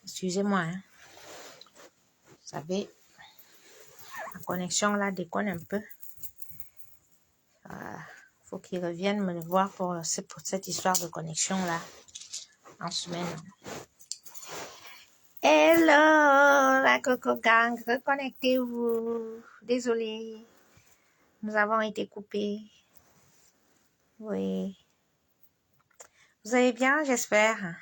Excusez-moi, hein. Vous savez, la connexion là déconne un peu. Faut qu'ils reviennent me voir pour cette histoire de connexion là en semaine. Hello, la Coco Gang, reconnectez-vous. Désolée, nous avons été coupés. Oui. Vous allez bien, j'espère.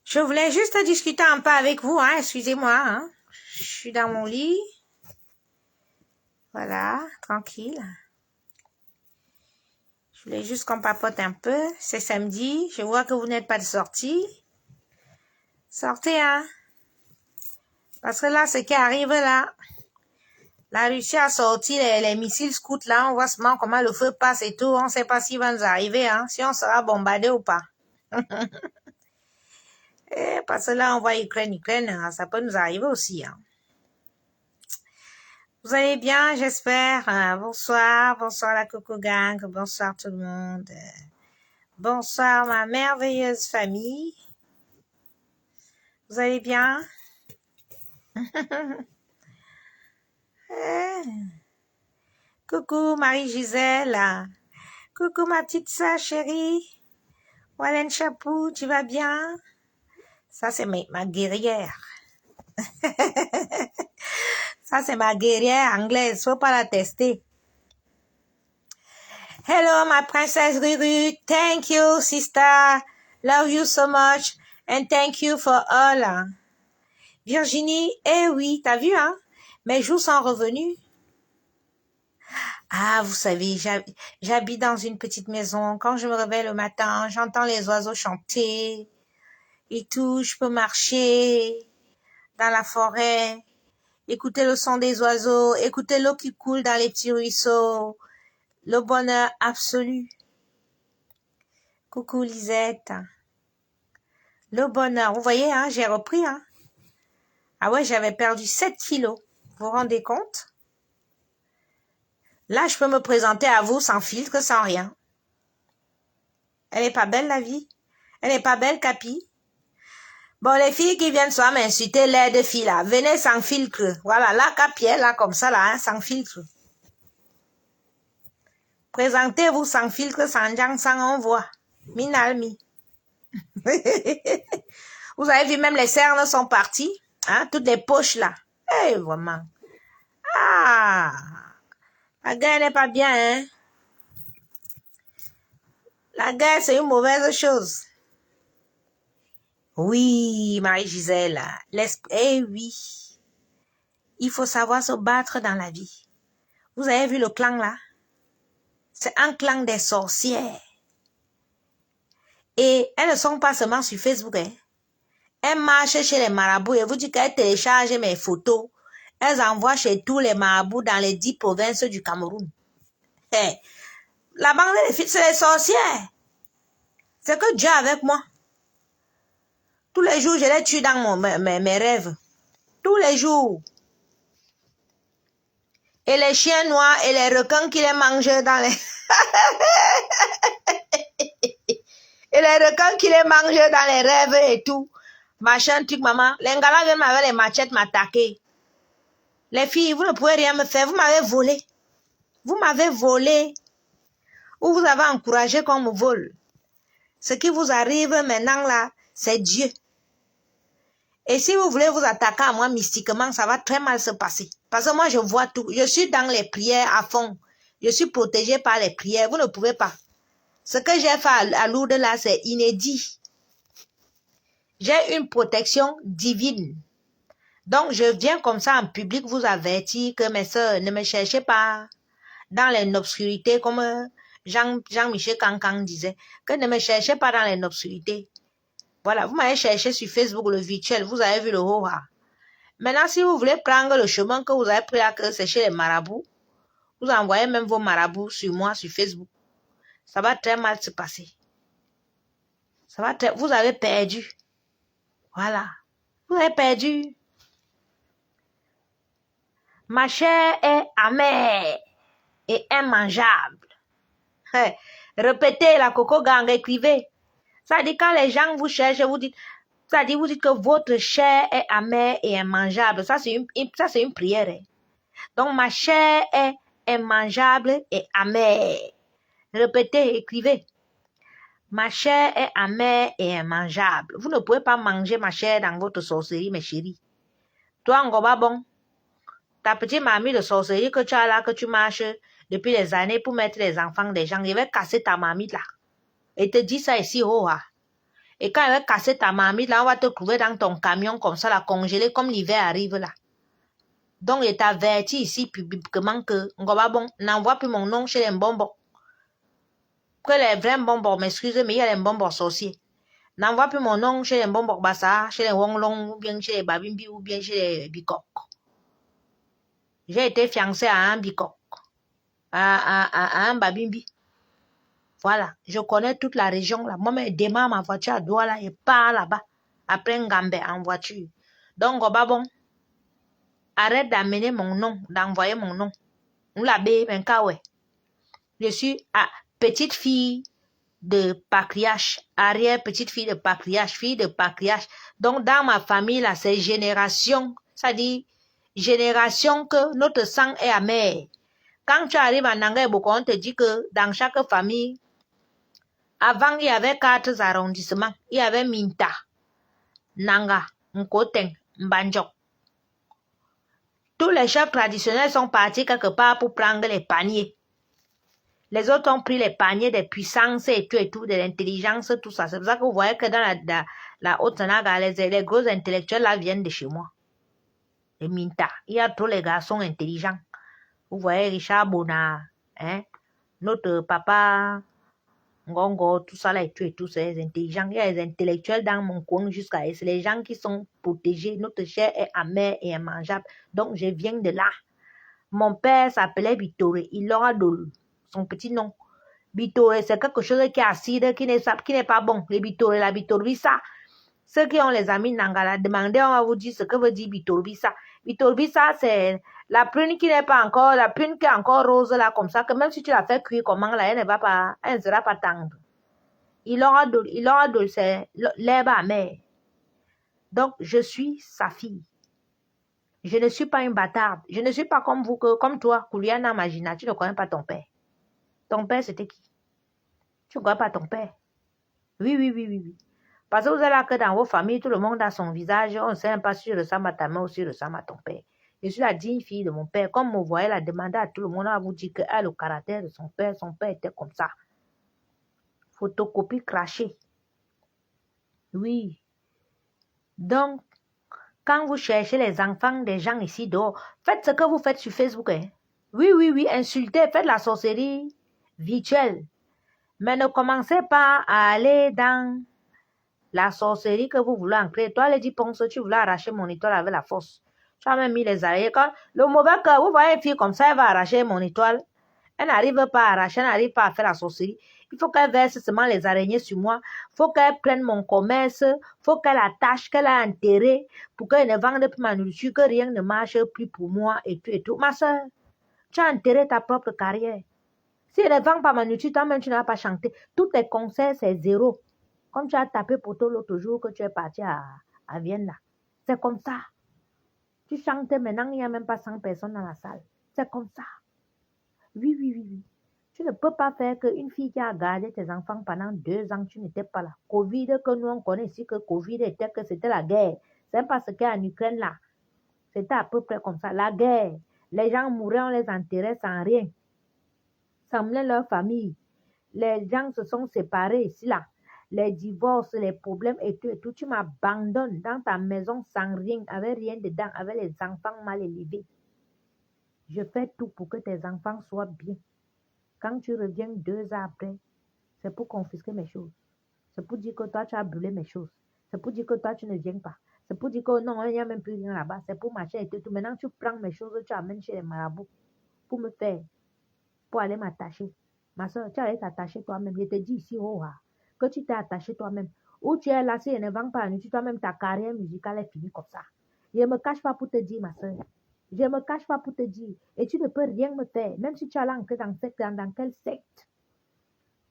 Je voulais juste discuter un peu avec vous, hein, excusez-moi. Hein. Je suis dans mon lit. Voilà, tranquille. Je voulais juste qu'on papote un peu. C'est samedi. Je vois que vous n'êtes pas de sortie. Sortez, hein. Parce que là, ce qui arrive là, la Russie a sorti les missiles scouts là. On voit seulement comment le feu passe et tout. On ne sait pas s'il va nous arriver, hein. Si on sera bombardé ou pas. Parce que là, on voit Ukraine, hein, ça peut nous arriver aussi, hein. Vous allez bien, j'espère. Bonsoir la Coco Gang. Bonsoir tout le monde. Bonsoir ma merveilleuse famille. Vous allez bien? Coucou Marie-Gisèle. Coucou ma petite sœur chérie. Wallen Chapou, tu vas bien? Ça, c'est ma guerrière. Ça, c'est ma guerrière anglaise. Faut pas la tester. Hello, my princess Ruru. Thank you, sister. Love you so much. And thank you for all. Virginie, eh oui, t'as vu, hein? Mes jours sont revenus. Ah, vous savez, j'habite dans une petite maison. Quand je me réveille le matin, j'entends les oiseaux chanter et tout. Je peux marcher dans la forêt, écouter le son des oiseaux, écouter l'eau qui coule dans les petits ruisseaux. Le bonheur absolu. Coucou Lisette. Le bonheur. Vous voyez, hein, j'ai repris, hein. Ah ouais, j'avais perdu 7 kilos. Vous vous rendez compte? Là, je peux me présenter à vous sans filtre, sans rien. Elle est pas belle, la vie? Elle est pas belle, Capi? Bon, les filles qui viennent soit m'insulter, l'air de filles, là, venez sans filtre. Voilà, là, Capi est là, comme ça, là, hein, sans filtre. Présentez-vous sans filtre, sans jang, sans envoi. Minalmi. Vous avez vu, même les cernes sont parties. Hein, toutes les poches, là. Eh, vraiment. Ah, la guerre n'est pas bien, hein. La guerre, c'est une mauvaise chose. Oui, Marie-Gisèle. Eh oui. Il faut savoir se battre dans la vie. Vous avez vu le clan, là? C'est un clan des sorcières. Et elles ne sont pas seulement sur Facebook, hein. Elles marchent chez les marabouts et vous dites qu'elles téléchargent mes photos. Elles envoient chez tous les marabouts dans les 10 provinces du Cameroun. Eh, la bande des filles, c'est les sorcières. C'est que Dieu avec moi. Tous les jours, je les tue dans mes rêves. Tous les jours. Et les chiens noirs et les requins qui les mangent dans les... et les requins qui les mangent dans les rêves et tout. Machin, truc, maman. Les gars viennent avec les machettes m'attaquer. Les filles, vous ne pouvez rien me faire. Vous m'avez volé. Vous m'avez volé. Ou vous avez encouragé qu'on me vole. Ce qui vous arrive maintenant là, c'est Dieu. Et si vous voulez vous attaquer à moi mystiquement, ça va très mal se passer. Parce que moi, je vois tout. Je suis dans les prières à fond. Je suis protégée par les prières. Vous ne pouvez pas. Ce que j'ai fait à Lourdes là, c'est inédit. J'ai une protection divine. Donc, je viens comme ça en public vous avertir que mes sœurs, ne me cherchez pas dans les obscurités comme Jean-Michel Cancan disait, que ne me cherchez pas dans les obscurités. Voilà, vous m'avez cherché sur Facebook, le virtuel, vous avez vu le Hoha. Maintenant, si vous voulez prendre le chemin que vous avez pris là, que c'est chez les marabouts, vous envoyez même vos marabouts sur moi, sur Facebook. Ça va très mal se passer. Ça va très... Vous avez perdu. Voilà. Vous avez perdu. Ma chair est amère et immangeable. Répétez la Coco Gang, écrivez. Ça dit quand les gens vous cherchent, vous dites, ça dit vous dites que votre chair est amère et immangeable. Ça c'est une prière. Hein. Donc ma chair est immangeable et amère. Répétez, écrivez. Ma chair est amère et immangeable. Vous ne pouvez pas manger ma chair dans votre sorcellerie, mes chéris. Toi, Ngoba bon, ta petite mamie de sorcellerie que tu as là, que tu marches depuis des années pour mettre les enfants des gens, il va casser ta mamie là. Et te dit ça ici, oh, ah. Et quand il va casser ta mamie là, on va te trouver dans ton camion comme ça, la congelée, comme l'hiver arrive là. Donc, il t'avertit ici publiquement que Ngoba bon, n'envoie plus mon nom chez les bonbons. Que les vrais bonbons, m'excusez, mais il y a les bonbons sorciers. N'envoie plus mon nom chez les bonbons Bassa, chez les Wonglong, ou bien chez les Babimbi, ou bien chez les Bikok. J'ai été fiancée à un Bikok, à un Babimbi. Voilà, je connais toute la région là. Moi, je démarre ma voiture à Douala et pars là-bas, après Ngambé en voiture. Donc, bon, arrête d'amener mon nom, d'envoyer mon nom. Nous l'abbé, je suis petite fille de patriarche, arrière petite fille de patriarche, fille de patriarche. Donc, dans ma famille, là, c'est génération, ça dit génération que notre sang est amer. Quand tu arrives en Nanga, on te dit que dans chaque famille, avant, il y avait 4 arrondissements. Il y avait Minta, Nanga, Nkoteng, Mbanjok. Tous les chefs traditionnels sont partis quelque part pour prendre les paniers. Les autres ont pris les paniers des puissances et tout, de l'intelligence, tout ça. C'est pour ça que vous voyez que dans la Haute-Naga, les gros intellectuels là viennent de chez moi. Les Minta. Il y a tous les garçons intelligents. Vous voyez Richard Bonnard, hein? Notre papa Ngongo, tout ça là et tout, c'est les intelligents. Il y a les intellectuels dans mon coin jusqu'à c'est les gens qui sont protégés. Notre chair est amère et immangeable. Donc, je viens de là. Mon père s'appelait Bitore. Il aura son petit nom. Bitore, c'est quelque chose qui est acide, qui n'est pas bon. Les Bitore, la Bitorvisa. Ceux qui ont les amis Nangala, demandez, on va vous dire ce que veut dire Bitorvisa. Bitorvisa, c'est la prune qui n'est pas encore, la prune qui est encore rose là, comme ça, que même si tu la fais cuire comment là, elle ne sera pas tendre. Il aura de c'est l'herbe amère. Donc, je suis sa fille. Je ne suis pas une bâtarde. Je ne suis pas comme vous, comme toi, Kouliana Magina, tu ne connais pas ton père. Ton père, c'était qui? Tu ne connais pas ton père? Oui. Parce que vous allez là que dans vos familles, tout le monde a son visage. On ne sait même pas si je ressemble à ta mère ou si je ressemble à ton père. Je suis la digne fille de mon père. Comme vous voyez la demander à tout le monde, on va vous dire qu'elle a le caractère de son père. Son père était comme ça. Photocopie crachée. Oui. Donc, quand vous cherchez les enfants des gens ici dehors, faites ce que vous faites sur Facebook. Hein. Oui, insultez, faites la sorcellerie virtuelle. Mais ne commencez pas à aller dans la sorcellerie que vous voulez ancrer. Toi, les 10 ponces, tu voulais arracher mon étoile avec la force. Tu as même mis les araignées. Quand le mauvais cœur, vous voyez une fille comme ça, elle va arracher mon étoile. Elle n'arrive pas à arracher, elle n'arrive pas à faire la sorcellerie. Il faut qu'elle verse seulement les araignées sur moi. Il faut qu'elle prenne mon commerce. Il faut qu'elle attache, qu'elle a enterré pour qu'elle ne vende plus ma nourriture, que rien ne marche plus pour moi et tout. Ma soeur, tu as enterré ta propre carrière. Si elle ne vend pas ma nourriture, toi-même, tu n'as pas chanté. Tous tes concerts, c'est zéro. Comme tu as tapé pour toi l'autre jour que tu es parti à Vienne là. C'est comme ça. Tu chantes maintenant, il n'y a même pas 100 personnes dans la salle. C'est comme ça. Oui. Tu ne peux pas faire qu'une fille qui a gardé tes enfants pendant 2 ans, tu n'étais pas là. Covid, que nous on connaît ici, que Covid était, que c'était la guerre. C'est pas ce qu'il y a en Ukraine là. C'était à peu près comme ça. La guerre. Les gens mouraient, on les enterrait sans rien. Sans mener leur famille. Les gens se sont séparés ici là. Les divorces, les problèmes et tout. Tu m'abandonnes dans ta maison sans rien, avec rien dedans, avec les enfants mal élevés. Je fais tout pour que tes enfants soient bien. Quand tu reviens 2 ans après, c'est pour confisquer mes choses. C'est pour dire que toi, tu as brûlé mes choses. C'est pour dire que toi, tu ne viens pas. C'est pour dire que non, il n'y a même plus rien là-bas. C'est pour marcher et tout. Maintenant, tu prends mes choses, tu amènes chez les marabouts pour me faire, pour aller m'attacher. Ma soeur, tu allais t'attacher toi-même. Je te dis ici, que tu t'es attaché toi-même. Ou tu es là, si je ne vends pas, tu toi-même, ta carrière musicale est finie comme ça. Je ne me cache pas pour te dire, ma soeur. Je ne me cache pas pour te dire. Et tu ne peux rien me faire. Même si tu as là dans quelle secte.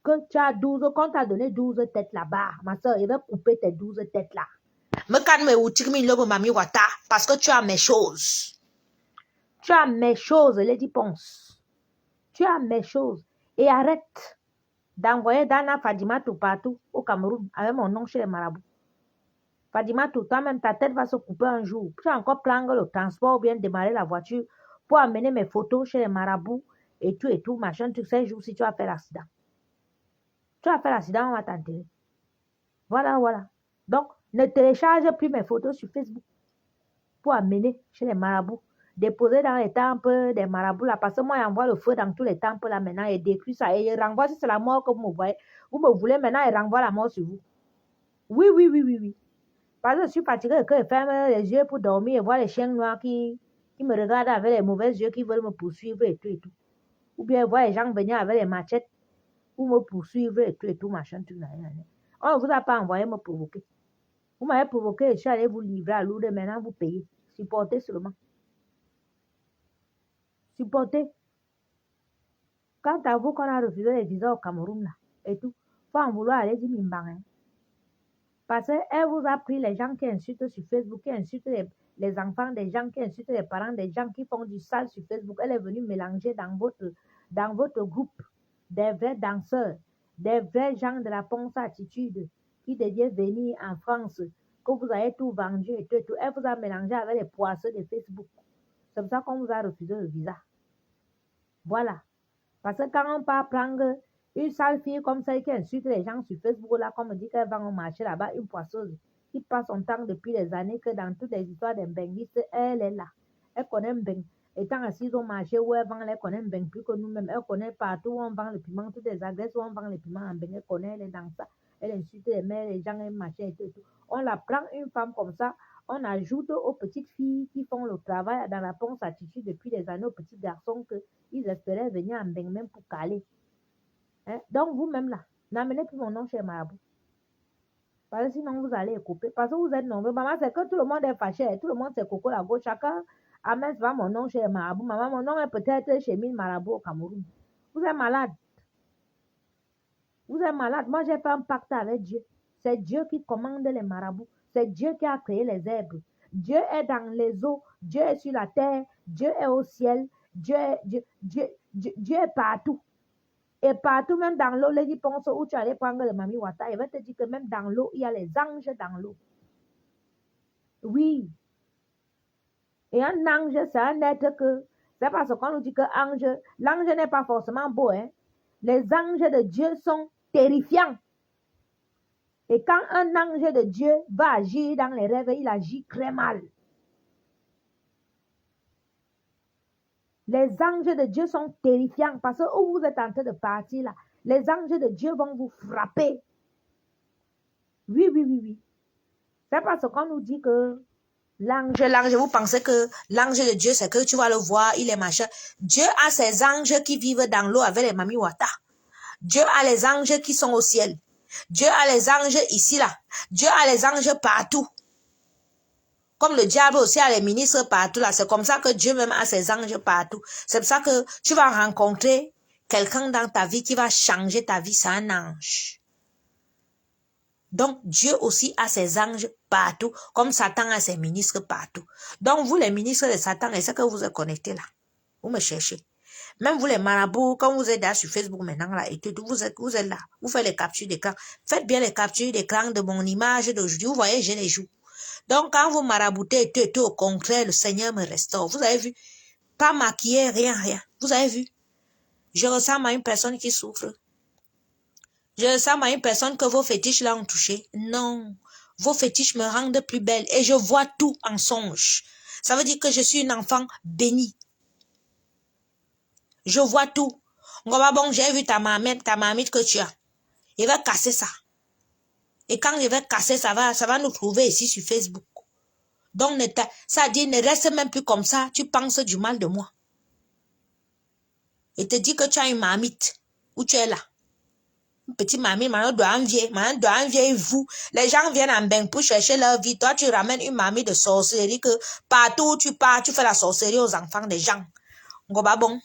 que tu as 12, qu'on t'a donné 12 têtes là-bas. Ma soeur, il va couper tes 12 têtes là. Me calme ou tikmi lobo mami wata. Parce que tu as mes choses. Tu as mes choses, Lady Ponce. Tu as mes choses. Et arrête d'envoyer Dana Fadimatou partout au Cameroun avec mon nom chez les marabouts. Fadimatou, toi-même, ta tête va se couper un jour. Tu vas encore prendre le transport ou bien démarrer la voiture pour amener mes photos chez les marabouts et tout, machin. Tu sais, jour si tu as fait l'accident. Tu as fait l'accident, on va t'enterrer. Voilà, voilà. Donc, ne télécharge plus mes photos sur Facebook pour amener chez les marabouts. Déposer dans les temples des marabouts là. Parce que moi, j'envoie le feu dans tous les temples là maintenant et détruis ça. Et je renvoie, si c'est la mort que vous me voyez, vous me voulez maintenant et renvoie la mort sur vous. Oui, oui, oui, oui, oui. Parce que je suis fatiguée que je ferme les yeux pour dormir et voir les chiens noirs qui me regardent avec les mauvais yeux qui veulent me poursuivre et tout et tout. Ou bien voir les gens venir avec les machettes pour me poursuivre et tout, machin, tout. On ne vous a pas envoyé me provoquer. Vous m'avez provoqué, je suis allé vous livrer à Lourdes, maintenant vous payez. Supportez seulement. Supportez. Quant à vous, qu'on a refusé les visas au Cameroun, là, et tout, faut en vouloir aller dire Mimbang. Hein. Parce qu'elle vous a pris les gens qui insultent sur Facebook, qui insultent les enfants des gens, qui insultent les parents des gens, qui font du sale sur Facebook. Elle est venue mélanger dans votre groupe des vrais danseurs, des vrais gens de la Ponce Attitude qui devaient venir en France, que vous avez tout vendu et tout. Elle vous a mélangé avec les poissons de Facebook. C'est pour ça qu'on vous a refusé le visa. Voilà. Parce que quand on part prendre une sale fille comme celle qui insulte les gens sur Facebook, là, comme on dit qu'elle va au marché là-bas, une poisseuse, qui passe son temps depuis des années, que dans toutes les histoires des benguistes, elle est là. Elle connaît Mbeng. Étant assise au marché où elle vend, elle connaît Mbeng plus que nous-mêmes. Elle connaît partout où on vend le piment, toutes les adresses où on vend le piment en Mbeng. Elle connaît, elle est dans ça. Elle insulte les mères, les gens, elle machin et tout. On la prend une femme comme ça, on ajoute aux petites filles qui font le travail dans la Ponce Attitude depuis des années, aux petits garçons qu'ils espéraient venir en Mbeng même pour caler. Hein? Donc vous-même là, n'amenez plus mon nom chez Marabout. Parce que sinon vous allez couper. Parce que vous êtes nombreux. Maman, c'est que tout le monde est fâché. Tout le monde c'est coco la gauche. Chacun amène pas mon nom chez Marabout. Maman, mon nom est peut-être chez Mille Marabout au Cameroun. Vous êtes malade. Vous êtes malade. Moi, j'ai fait un pacte avec Dieu. C'est Dieu qui commande les marabouts. C'est Dieu qui a créé les herbes. Dieu est dans les eaux. Dieu est sur la terre. Dieu est au ciel. Dieu est partout. Et partout, même dans l'eau, Lady Ponce, où tu allais prendre le Mami Wata, il va te dire que même dans l'eau, il y a les anges dans l'eau. Oui. Et un ange, c'est un être que, c'est parce qu'on nous dit que l'ange n'est pas forcément beau. Hein. Les anges de Dieu sont terrifiants. Et quand un ange de Dieu va agir dans les rêves, il agit très mal. Les anges de Dieu sont terrifiants parce que où vous êtes en train de partir là, les anges de Dieu vont vous frapper. Oui, oui, oui, oui. C'est parce qu'on nous dit que l'ange, vous pensez que l'ange de Dieu, c'est que tu vas le voir, il est machin. Dieu a ses anges qui vivent dans l'eau avec les Mami Wata. Dieu a les anges qui sont au ciel. Dieu a les anges ici, là. Dieu a les anges partout. Comme le diable aussi a les ministres partout, là. C'est comme ça que Dieu même a ses anges partout. C'est pour ça que tu vas rencontrer quelqu'un dans ta vie qui va changer ta vie. C'est un ange. Donc, Dieu aussi a ses anges partout, comme Satan a ses ministres partout. Donc, vous, les ministres de Satan, et c'est que vous êtes connectés là. Vous me cherchez. Même vous, les marabouts, quand vous êtes là sur Facebook maintenant, là, et tout, vous êtes là. Vous faites les captures d'écran. Faites bien les captures d'écran de mon image d'aujourd'hui. Vous voyez, j'ai les joues. Donc, quand vous maraboutez et tout, au contraire, le Seigneur me restaure. Vous avez vu? Pas maquillé, rien. Vous avez vu? Je ressemble à une personne qui souffre. Je ressemble à une personne que vos fétiches là ont touché. Non. Vos fétiches me rendent plus belle et je vois tout en songe. Ça veut dire que je suis une enfant bénie. Je vois tout. Bon, j'ai vu ta mamite que tu as. Il va casser ça. Et quand il va casser, ça va nous trouver ici sur Facebook. Donc, ça dit, ne reste même plus comme ça. Tu penses du mal de moi. Et te dit que tu as une mamite. Où tu es là. Une petite mamie, maintenant doit envier vous. Les gens viennent en Mbeng pour chercher leur vie. Toi, tu ramènes une mamie de sorcellerie que partout où tu pars, tu fais la sorcellerie aux enfants des gens. Bon.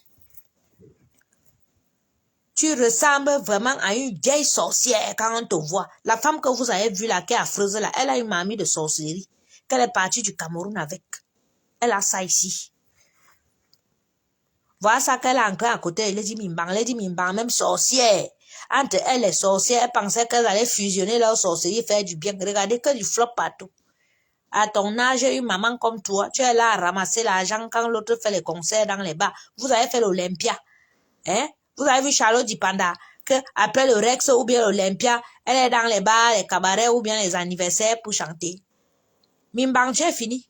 Tu ressembles vraiment à une vieille sorcière quand on te voit. La femme que vous avez vue là, qui est affreuse là, elle a une mamie de sorcellerie qu'elle est partie du Cameroun avec. Elle a ça ici. Voilà ça qu'elle a ancré à côté. Elle dit Mimbang, même sorcière. Entre elle et sorcière, elle pensait qu'elle allait fusionner leur sorcellerie, faire du bien. Regardez que du flop partout. À ton âge, une maman comme toi, tu es là à ramasser l'argent quand l'autre fait les concerts dans les bars. Vous avez fait l'Olympia. Hein? Vous avez vu Charlotte Dipanda, que après le Rex ou bien l'Olympia, elle est dans les bars, les cabarets ou bien les anniversaires pour chanter. Mimbang, tu es fini.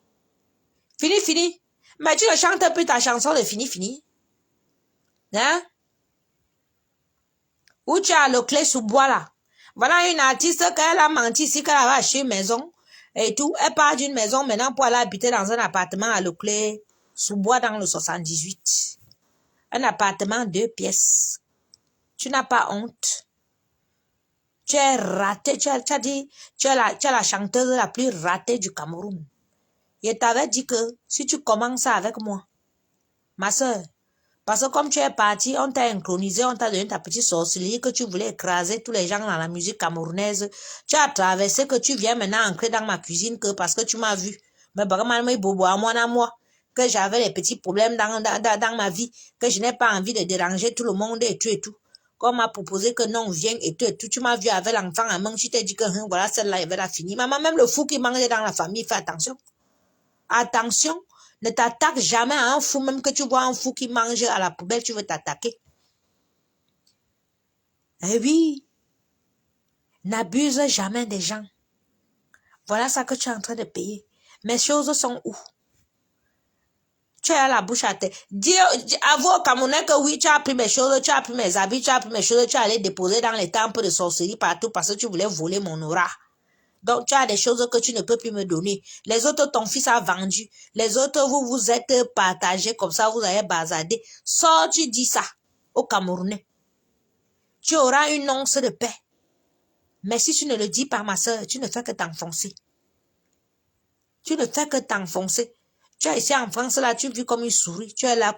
Fini. Mais tu ne chantes plus ta chanson de fini. Hein? Où tu as le clé sous bois là. Voilà une artiste qu'elle a menti ici, qu'elle avait acheté une maison et tout. Elle part d'une maison maintenant pour aller habiter dans un appartement à le clé sous bois dans le 78. Un appartement 2 pièces. Tu n'as pas honte. Tu es raté. Tu as dit, tu es la chanteuse la plus ratée du Cameroun. Je t'avais dit que si tu commences avec moi, ma soeur, parce que comme tu es parti, on t'a intronisé, on t'a donné ta petite sorcellerie que tu voulais écraser tous les gens dans la musique camerounaise. Tu as traversé que tu viens maintenant ancrer dans ma cuisine que parce que tu m'as vu. Mais moi, que j'avais les petits problèmes dans ma vie, que je n'ai pas envie de déranger tout le monde et tout. Qu'on m'a proposé que non, viens et tout. Tu m'as vu avec l'enfant à main, tu t'es dit que voilà, celle-là, elle va la finir. Maman, même le fou qui mangeait dans la famille, fais attention. Attention. Ne t'attaque jamais à un fou, même que tu vois un fou qui mange à la poubelle, tu veux t'attaquer. Eh oui, n'abuse jamais des gens. Voilà ça que tu es en train de payer. Mes choses sont où? Tu as la bouche à terre. Dis, avoue au Camerounais que oui, tu as pris mes choses, tu as pris mes habits, tu as pris mes choses, tu as allé déposer dans les temples de sorcellerie partout parce que tu voulais voler mon aura. Donc, tu as des choses que tu ne peux plus me donner. Les autres, ton fils a vendu. Les autres, vous vous êtes partagés comme ça, vous avez bazardé. Sors, tu dis ça au Camerounais. Tu auras une once de paix. Mais si tu ne le dis pas, ma soeur, tu ne fais que t'enfoncer. Tu ne fais que t'enfoncer. Tu es ici en France, là, tu vis comme une souris. Tu es là,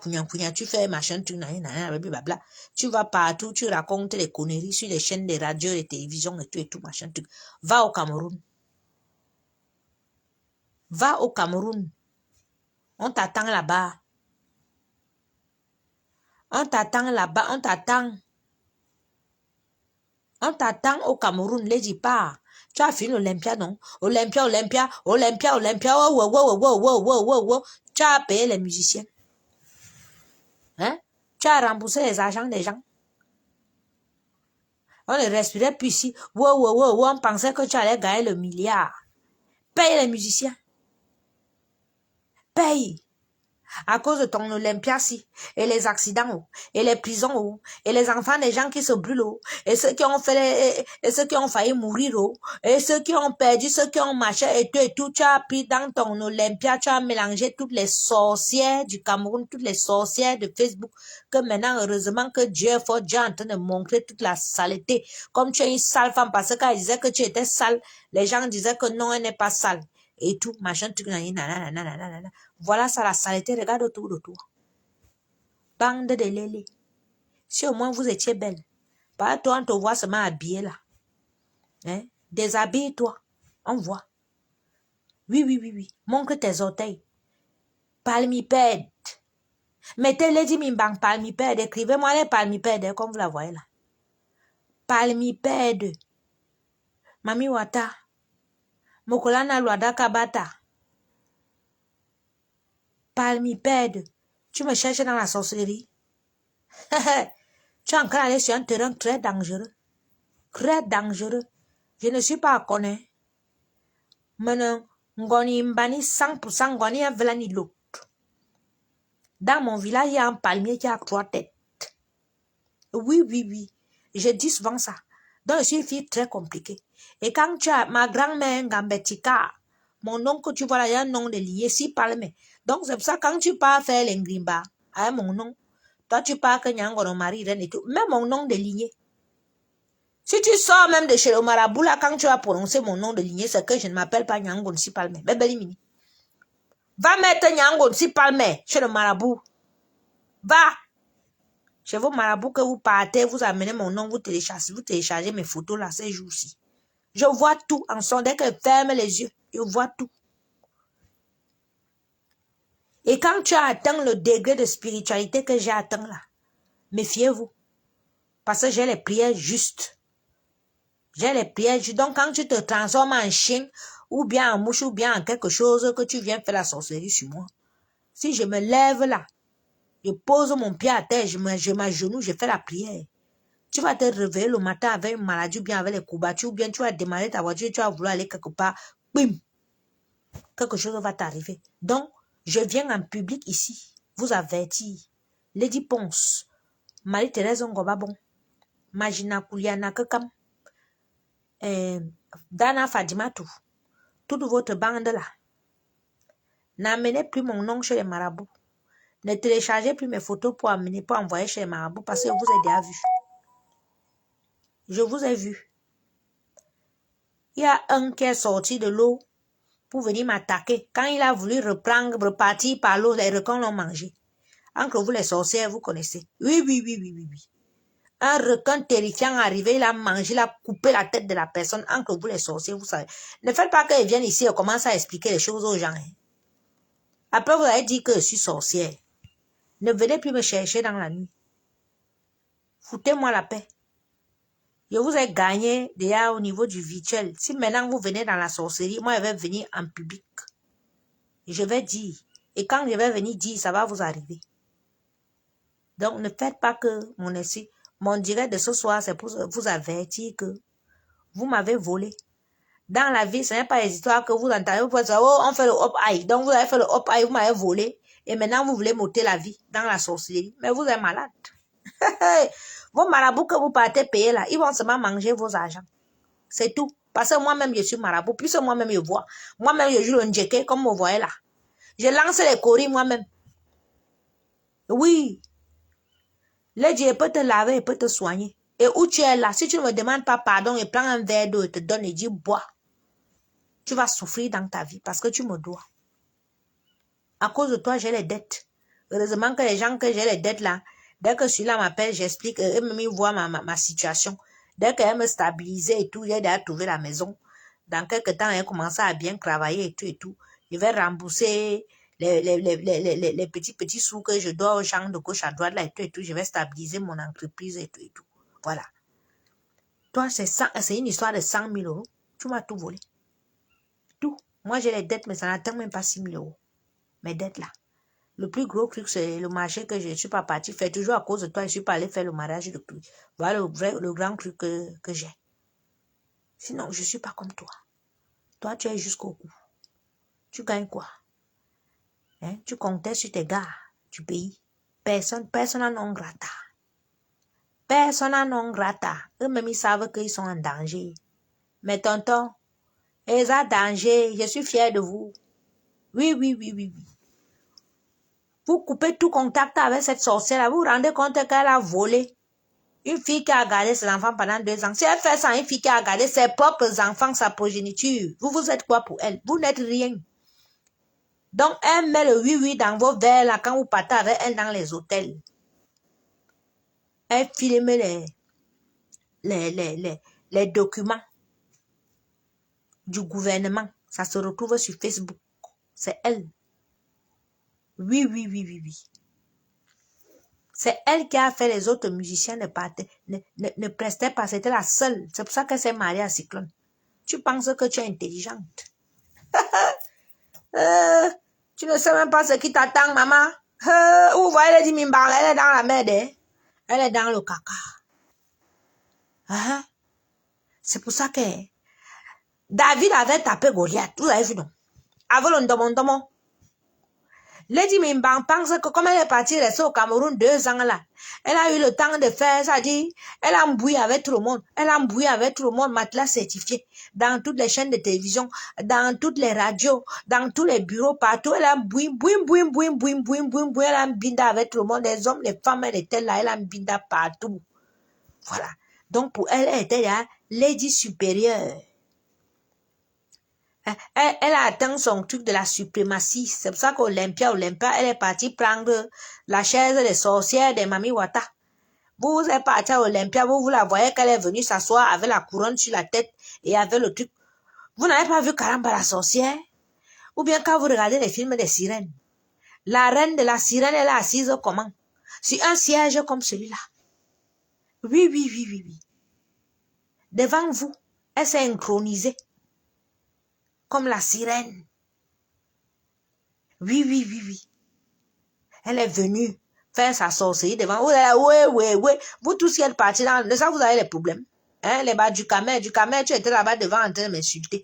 tu fais machin, blablabla. Tu vas partout, tu racontes les conneries sur les chaînes de radio, de télévision et tout, machin, truc. Va au Cameroun. Va au Cameroun. On t'attend là-bas. On t'attend là-bas, on t'attend. On t'attend au Cameroun, les dis pas. Tu as fini l'Olympia, non? Olympia. Wow. Tu as payé les musiciens. Hein? Tu as remboursé les argents des gens. On ne respirait plus ici. Wow. On pensait que tu allais gagner le milliard. Paye les musiciens. Paye. À cause de ton Olympiasi, et les accidents, et les prisons, et les enfants des gens qui se brûlent, et ceux qui ont fait et ceux qui ont failli mourir, et ceux qui ont perdu, ceux qui ont marché, et tout, tu as pris dans ton Olympia, tu as mélangé toutes les sorcières du Cameroun, toutes les sorcières de Facebook, que maintenant, heureusement que Dieu est fort, Dieu est en train de montrer toute la saleté. Comme tu es une sale femme, parce qu'elle disait que tu étais sale, les gens disaient que non, elle n'est pas sale. Et tout, machin, truc, nanana. Voilà ça, la saleté, regarde autour de toi. Bande de lélé. Si au moins vous étiez belle. Pas toi, on te voit seulement habillée là. Hein? Déshabille-toi. On voit. Oui. Montre tes orteils. Palmipède. Mettez Lady Mimbang palmipède. Écrivez-moi les palmipèdes, comme vous la voyez là. Palmipède. Mami Wata. Mokolana Luada Kabata. Palmipède. Tu me cherches dans la sorcellerie. Tu es encore allé sur un terrain très dangereux. Très dangereux. Je ne suis pas à connaître. Maintenant, ngoni mbani 100% ngoni avelani l'autre. Dans mon village, il y a un palmier qui a 3 têtes. Oui. Je dis souvent ça. Donc, je suis une fille très compliquée. Et quand tu as ma grand-mère Ngambetika, mon oncle, tu vois là, il y a un nom de lié, si palme. Donc, c'est pour ça quand tu pars faire l'engrimba, avec mon nom, toi, tu pars que Nyango no mari et tout, même mon nom de lignée. Si tu sors même de chez le marabout, là, quand tu as prononcé mon nom de lignée, c'est que je ne m'appelle pas Nyango si palme. Bébélimini. Va mettre Nyango si palme chez le marabout. Va. Chez vos marabouts que vous partez, vous amenez mon nom, vous téléchargez mes photos là ces jours-ci. Je vois tout en son. Dès que je ferme les yeux, je vois tout. Et quand tu as atteint le degré de spiritualité que j'ai atteint là, méfiez-vous. Parce que j'ai les prières justes. J'ai les prières justes. Donc quand tu te transformes en chien, ou bien en mouche, ou bien en quelque chose, que tu viens faire la sorcellerie sur moi. Si je me lève là, je pose mon pied à terre, je m'agenouille, je fais la prière. Tu vas te réveiller le matin avec une maladie, ou bien avec les courbatures, ou bien tu vas démarrer ta voiture, tu vas vouloir aller quelque part, bim, quelque chose va t'arriver. Donc, je viens en public ici, vous avertir. Lady Ponce, Marie-Thérèse Ngobabon, Magina Kouliana Kakam, Dana Fadimatou, toute votre bande là. N'amenez plus mon nom chez les marabouts. Ne téléchargez plus mes photos pour envoyer chez les marabouts parce que je vous ai déjà vu. Je vous ai vu. Il y a un qui est sorti de l'eau pour venir m'attaquer. Quand il a voulu repartir par l'eau, les requins l'ont mangé. Entre vous les sorcières, vous connaissez. Oui. Un requin terrifiant arrivé, il a mangé, il a coupé la tête de la personne. Entre vous les sorcières, vous savez. Ne faites pas qu'ils viennent ici et commencent à expliquer les choses aux gens. Après, vous allez dire que je suis sorcière. Ne venez plus me chercher dans la nuit. Foutez-moi la paix. Je vous ai gagné déjà au niveau du virtuel. Si maintenant vous venez dans la sorcellerie, moi je vais venir en public. Je vais dire. Et quand je vais venir dire, ça va vous arriver. Donc ne faites pas que mon direct de ce soir, c'est pour vous avertir que vous m'avez volé. Dans la vie, ce n'est pas les histoires que vous entendez. Vous pouvez dire, oh, on fait le hop-aïe. Donc vous avez fait le hop-aïe, vous m'avez volé. Et maintenant vous voulez m'ôter la vie dans la sorcellerie. Mais vous êtes malade. Vos marabouts que vous partez payer là, ils vont seulement manger vos argents. C'est tout. Parce que moi-même, je suis marabout. Puisque moi-même, je vois. Moi-même, je joue le ndjeke, comme vous voyez là. Je lance les coris moi-même. Oui. Le Dieu peut te laver, il peut te soigner. Et où tu es là, si tu ne me demandes pas pardon et prends un verre d'eau et te donne et dis bois, tu vas souffrir dans ta vie parce que tu me dois. À cause de toi, j'ai les dettes. Heureusement que les gens que j'ai les dettes là, dès que celui-là m'appelle, j'explique, eux-mêmes ils voient ma situation. Dès qu'elle me stabilisait et tout, j'ai déjà trouvé la maison. Dans quelques temps, elle commençait à bien travailler et tout. Je vais rembourser les petits sous que je dois aux gens de gauche à droite là et tout. Je vais stabiliser mon entreprise et tout. Voilà. Toi, c'est une histoire de 100 000 euros. Tu m'as tout volé. Tout. Moi, j'ai les dettes, mais ça n'atteint même pas 6 000 euros. Mes dettes là. Le plus gros truc, c'est le marché que je ne suis pas parti faire. Toujours à cause de toi, je ne suis pas allé faire le mariage de plus. Voilà le grand truc que j'ai. Sinon, je ne suis pas comme toi. Toi, tu es jusqu'au cou. Tu gagnes quoi? Hein? Tu comptais sur tes gars du pays. Persona non grata. Persona non grata. Eux-mêmes, ils savent qu'ils sont en danger. Mais tonton, ils ont danger. Je suis fier de vous. Oui. Vous coupez tout contact avec cette sorcière-là. Vous vous rendez compte qu'elle a volé une fille qui a gardé ses enfants pendant 2 ans. Si elle fait ça, une fille qui a gardé ses propres enfants, sa progéniture, vous êtes quoi pour elle? Vous n'êtes rien. Donc, elle met le oui dans vos verres là quand vous partez avec elle dans les hôtels. Elle filme les documents du gouvernement. Ça se retrouve sur Facebook. C'est elle. Oui. C'est elle qui a fait les autres musiciens ne prestaient pas. C'était la seule. C'est pour ça qu'elle s'est mariée à Cyclone. Tu penses que tu es intelligente. Tu ne sais même pas ce qui t'attend, maman. Vous voyez les Dimimbar, elle est dans la merde. Hein? Elle est dans le caca. C'est pour ça que David avait tapé Goliath. Vous avez vu, non? Avec le ndomon. Lady Mimban pense que comme elle est partie rester au Cameroun 2 ans là, elle a eu le temps de faire, ça dit, elle a embrouillé avec tout le monde. Elle a embrouillé avec tout le monde, matelas certifié, dans toutes les chaînes de télévision, dans toutes les radios, dans tous les bureaux, partout. Elle a embrouillé, elle a binda avec tout le monde, les hommes, les femmes, elle était là, elle a binda partout. Voilà. Donc pour elle, elle était là, lady supérieure. Elle a atteint son truc de la suprématie. C'est pour ça qu'Olympia, elle est partie prendre la chaise des sorcières de Mami Wata. Vous êtes parti à Olympia, vous la voyez qu'elle est venue s'asseoir avec la couronne sur la tête et avec le truc. Vous n'avez pas vu Karamba la sorcière? Ou bien quand vous regardez les films des sirènes, la reine de la sirène, elle est assise comment? Sur un siège comme celui-là. Oui, oui, oui, oui, oui. Devant vous, elle s'est inchronisée. Comme la sirène. Oui, oui, oui, oui. Elle est venue faire sa sorcellerie devant vous. Oui. Vous tous qui êtes partis dans ça, vous avez les problèmes. Hein, les bas du camel, tu étais là-bas devant en train de m'insulter.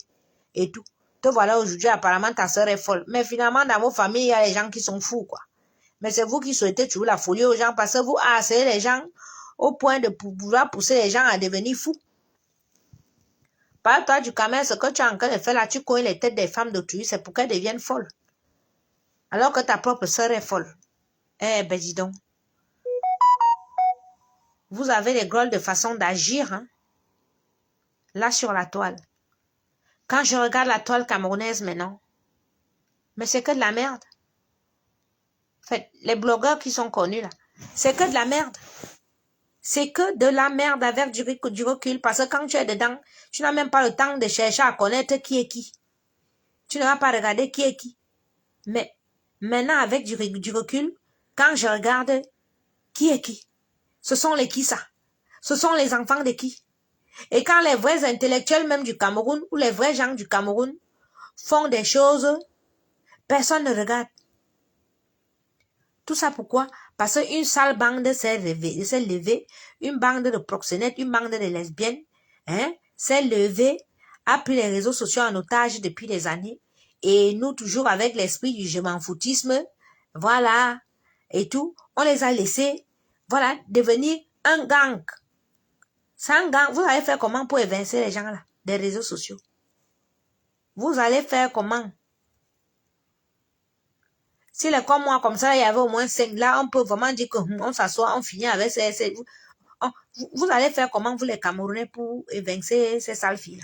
Et tout. Te voilà aujourd'hui, apparemment ta soeur est folle. Mais finalement, dans vos familles, il y a les gens qui sont fous, quoi. Mais c'est vous qui souhaitez toujours la folie aux gens parce que vous harcelez les gens au point de pouvoir pousser les gens à devenir fous. Par toi, du camel, ce que tu es en train de faire là, tu cognes les têtes des femmes d'autrui, c'est pour qu'elles deviennent folles. Alors que ta propre sœur est folle. Eh ben dis donc. Vous avez des drôles de façon d'agir, hein. Là sur la toile. Quand je regarde la toile camerounaise maintenant, mais c'est que de la merde. En fait, les blogueurs qui sont connus là, c'est que de la merde. C'est que de la merde avec du recul. Parce que quand tu es dedans, tu n'as même pas le temps de chercher à connaître qui est qui. Tu ne vas pas regarder qui est qui. Mais maintenant, avec du recul, quand je regarde qui est qui, ce sont les qui ça? Ce sont les enfants de qui? Et quand les vrais intellectuels même du Cameroun ou les vrais gens du Cameroun font des choses, personne ne regarde. Tout ça pourquoi? Parce qu'une sale bande s'est levée, une bande de proxénètes, une bande de lesbiennes, hein, s'est levée, a pris les réseaux sociaux en otage depuis des années, et nous toujours avec l'esprit du je m'en foutisme, voilà, et tout, on les a laissés, voilà, devenir un gang. C'est un gang, vous allez faire comment pour évincer les gens là, des réseaux sociaux? Vous allez faire comment? S'il est comme moi, comme ça, il y avait au moins 5, là, on peut vraiment dire qu'on s'assoit, on finit avec vous allez faire comment, vous les Camerounais, pour évincer ces sales filles-là?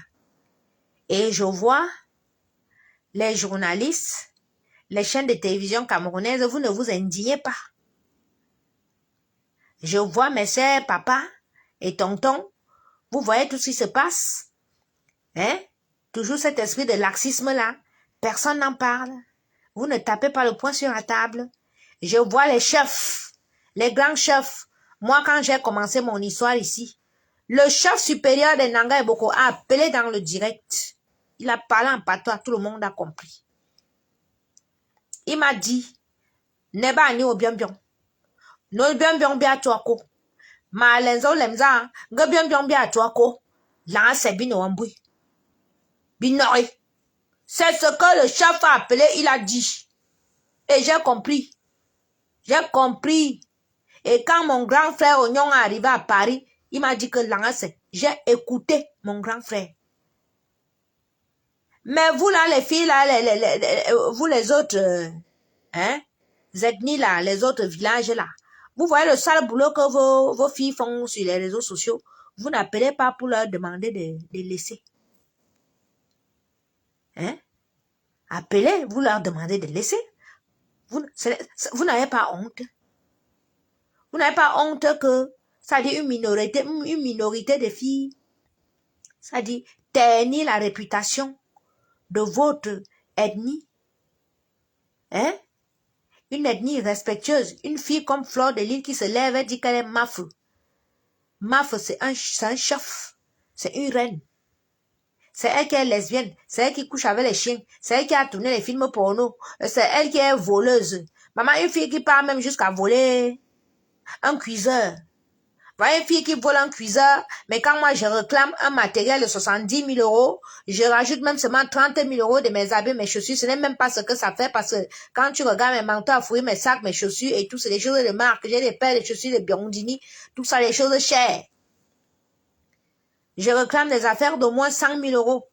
Et je vois les journalistes, les chaînes de télévision camerounaises, vous ne vous indignez pas. Je vois mes sœurs, papa et tonton, vous voyez tout ce qui se passe. Hein? Toujours cet esprit de laxisme-là. Personne n'en parle. Vous ne tapez pas le poing sur la table. Je vois les chefs, les grands chefs. Moi, quand j'ai commencé mon histoire ici, le chef supérieur de Nanga Eboko a appelé dans le direct. Il a parlé en patois, tout le monde a compris. Il m'a dit, Neba ni obiambion. No obiambion bia tuako. Ma lenzo lemza, gobiambion bia tuako. Là, c'est bino ambui. Binori. C'est ce que le chef a appelé, il a dit. Et j'ai compris. J'ai compris. Et quand mon grand frère Ognon est arrivé à Paris, il m'a dit que j'ai écouté mon grand frère. Mais vous là, les filles là, vous les autres, hein, ethnies là, les autres villages là, vous voyez le sale boulot que vos filles font sur les réseaux sociaux, vous n'appelez pas pour leur demander de laisser. Hein? Appelez, vous leur demandez de laisser. Vous n'avez pas honte. Vous n'avez pas honte que, ça dit une minorité de filles, ça dit ternir la réputation de votre ethnie. Hein? Une ethnie respectueuse. Une fille comme Fleur de Lys qui se lève et dit qu'elle est Maf. Maf, c'est un chef. C'est une reine. C'est elle qui est lesbienne. C'est elle qui couche avec les chiens. C'est elle qui a tourné les films porno. C'est elle qui est voleuse. Maman, une fille qui part même jusqu'à voler un cuiseur. Voilà une fille qui vole un cuiseur, mais quand moi je réclame un matériel de 70 000 euros, je rajoute même seulement 30 000 euros de mes habits, mes chaussures. Ce n'est même pas ce que ça fait parce que quand tu regardes mes manteaux à fouiller, mes sacs, mes chaussures et tout, c'est des choses de marque. J'ai des paires de chaussures de Biondini, tout ça, des choses chères. Je réclame des affaires d'au moins 100 000 euros.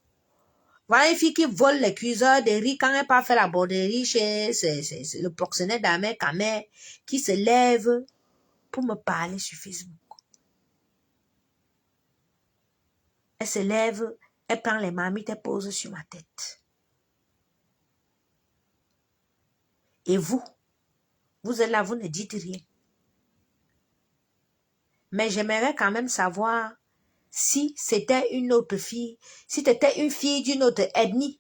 Voilà une fille qui vole les cuiseurs de riz quand elle part faire la borderie chez le proxénète d'Amé Kamé qui se lève pour me parler sur Facebook. Elle se lève, elle prend les marmites, elle pose sur ma tête. Et vous êtes là, vous ne dites rien. Mais j'aimerais quand même savoir si c'était une autre fille, si c'était une fille d'une autre ethnie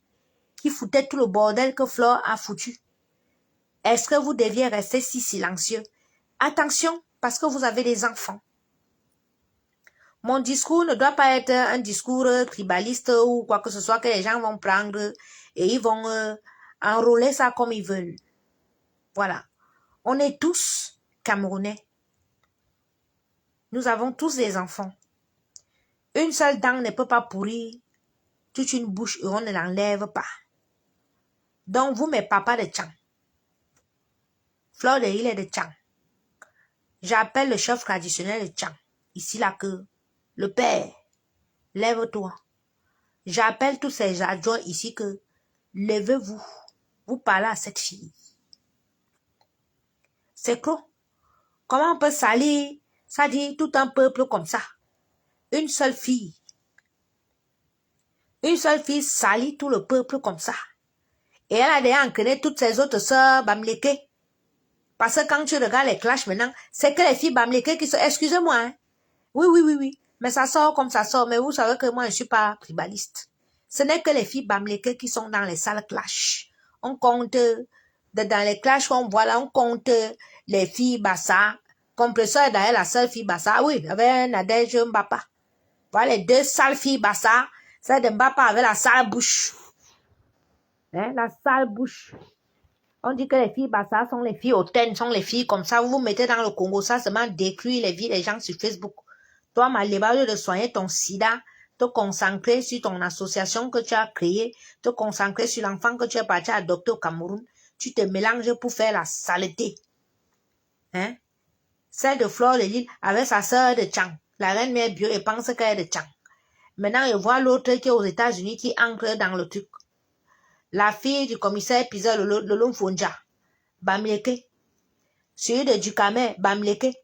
qui foutait tout le bordel que Flore a foutu. Est-ce que vous deviez rester si silencieux? Attention, parce que vous avez des enfants. Mon discours ne doit pas être un discours tribaliste ou quoi que ce soit que les gens vont prendre et ils vont enrôler ça comme ils veulent. Voilà. On est tous Camerounais. Nous avons tous des enfants. Une seule dent ne peut pas pourrir toute une bouche et on ne l'enlève pas. Donc vous, mes papas de Tchang, Flore de Île est de Tchang. J'appelle le chef traditionnel de Tchang, ici là que le père, lève-toi. J'appelle tous ces adjoints ici que levez-vous, vous parlez à cette fille. C'est quoi? Comment on peut salir, ça dit tout un peuple comme ça? Une seule fille salit tout le peuple comme ça. Et elle a déjà entraîné toutes ses autres sœurs Bamileke. Parce que quand tu regardes les clashs maintenant, c'est que les filles Bamileke qui sont... Excusez-moi, hein? Oui. Mais ça sort comme ça sort. Mais vous savez que moi, je ne suis pas tribaliste. Ce n'est que les filles Bamileke qui sont dans les salles clash. On compte, dans les clashs qu'on voit là, on compte les filles Bassa. Compresseur est d'ailleurs la seule fille Bassa. Oui, il y avait Nadège Mbapa. Voilà les deux sales filles Bassa. Celle de Mbapa avec la sale bouche. Hein, la sale bouche. On dit que les filles Bassa sont les filles hautaines, sont les filles comme ça. Vous vous mettez dans le Congo, ça seulement détruit les vies des gens sur Facebook. Toi, Maléba, au lieu de soigner ton sida, te concentrer sur ton association que tu as créée, te concentrer sur l'enfant que tu es parti adopter au Cameroun, tu te mélanges pour faire la saleté. Hein? Celle de Flore de Lille avec sa sœur de Tchang. La reine mère bio et pense qu'elle est de Tchang. Maintenant, je vois l'autre qui est aux États-Unis qui ancre dans le truc. La fille du commissaire Pizza le Lomfonja, Bamileke. Celui de Ducamé, Bamileke.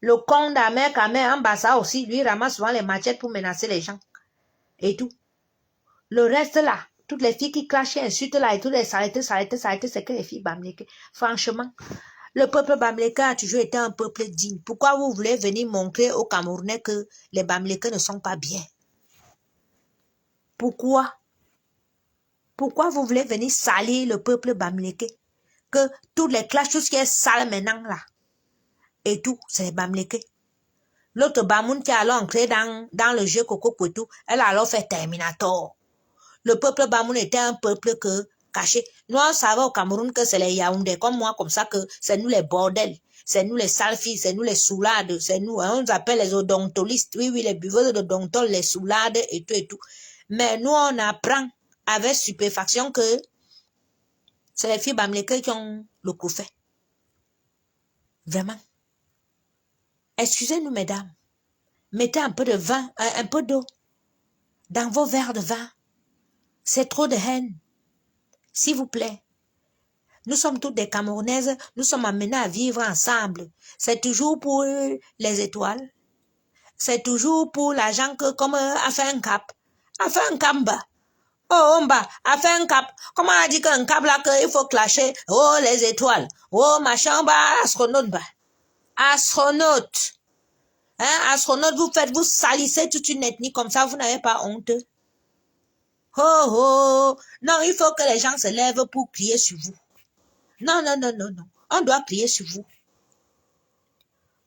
Le con d'Amer Kamé en Bassa aussi, lui ramasse souvent les machettes pour menacer les gens. Et tout. Le reste là, toutes les filles qui clashent et insultent là et toutes les saletés, c'est que les filles Bamileke. Franchement, le peuple Bamileke a toujours été un peuple digne. Pourquoi vous voulez venir montrer aux Camerounais que les Bamileke ne sont pas bien? Pourquoi? Pourquoi vous voulez venir salir le peuple Bamileke? Que toutes les clashs, tout ce qui est sale maintenant là, et tout, c'est les Bamileke. L'autre Bamoun qui a alors entré dans le jeu Coco Kwetu, elle a alors fait Terminator. Le peuple Bamoun était un peuple que caché. Nous, on savait au Cameroun que c'est les Yaoundé, comme moi, comme ça, que c'est nous les bordels, c'est nous les sales filles, c'est nous les soulades, c'est nous, hein, on nous appelle les odontolistes, oui, les buveurs de dontol, les soulades et tout et tout. Mais nous, on apprend avec stupéfaction que c'est les filles Bamileke qui ont le coup fait. Vraiment. Excusez-nous, mesdames. Mettez un peu de vin, un peu d'eau dans vos verres de vin. C'est trop de haine. S'il vous plaît. Nous sommes toutes des Camerounaises. Nous sommes amenées à vivre ensemble. C'est toujours pour les étoiles. C'est toujours pour l'argent que, comme a fait un cap. A fait un cap bas. Oh, Omba, a fait un cap. Comment on a dit qu'un cap là, qu'il faut clasher? Oh, les étoiles. Oh, machin, bah, astronaute, bah. Astronaute. Hein, astronaute, vous salissez toute une ethnie comme ça, vous n'avez pas honte. Oh, oh. Non, il faut que les gens se lèvent pour crier sur vous. Non. On doit crier sur vous.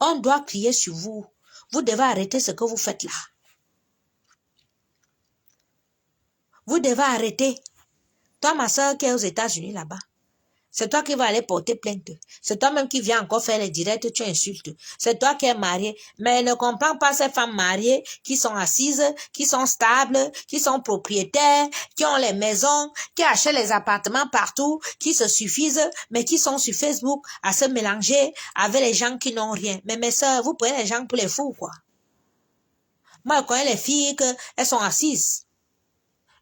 On doit crier sur vous. Vous devez arrêter ce que vous faites là. Vous devez arrêter. Toi, ma soeur qui est aux États-Unis là-bas, c'est toi qui vas aller porter plainte. C'est toi-même qui viens encore faire les directs, tu insultes. C'est toi qui es marié. Mais ne comprends pas ces femmes mariées qui sont assises, qui sont stables, qui sont propriétaires, qui ont les maisons, qui achètent les appartements partout, qui se suffisent, mais qui sont sur Facebook à se mélanger avec les gens qui n'ont rien. Mais mes soeurs, vous prenez les gens pour les fous, quoi. Moi, je connais les filles qu'elles sont assises.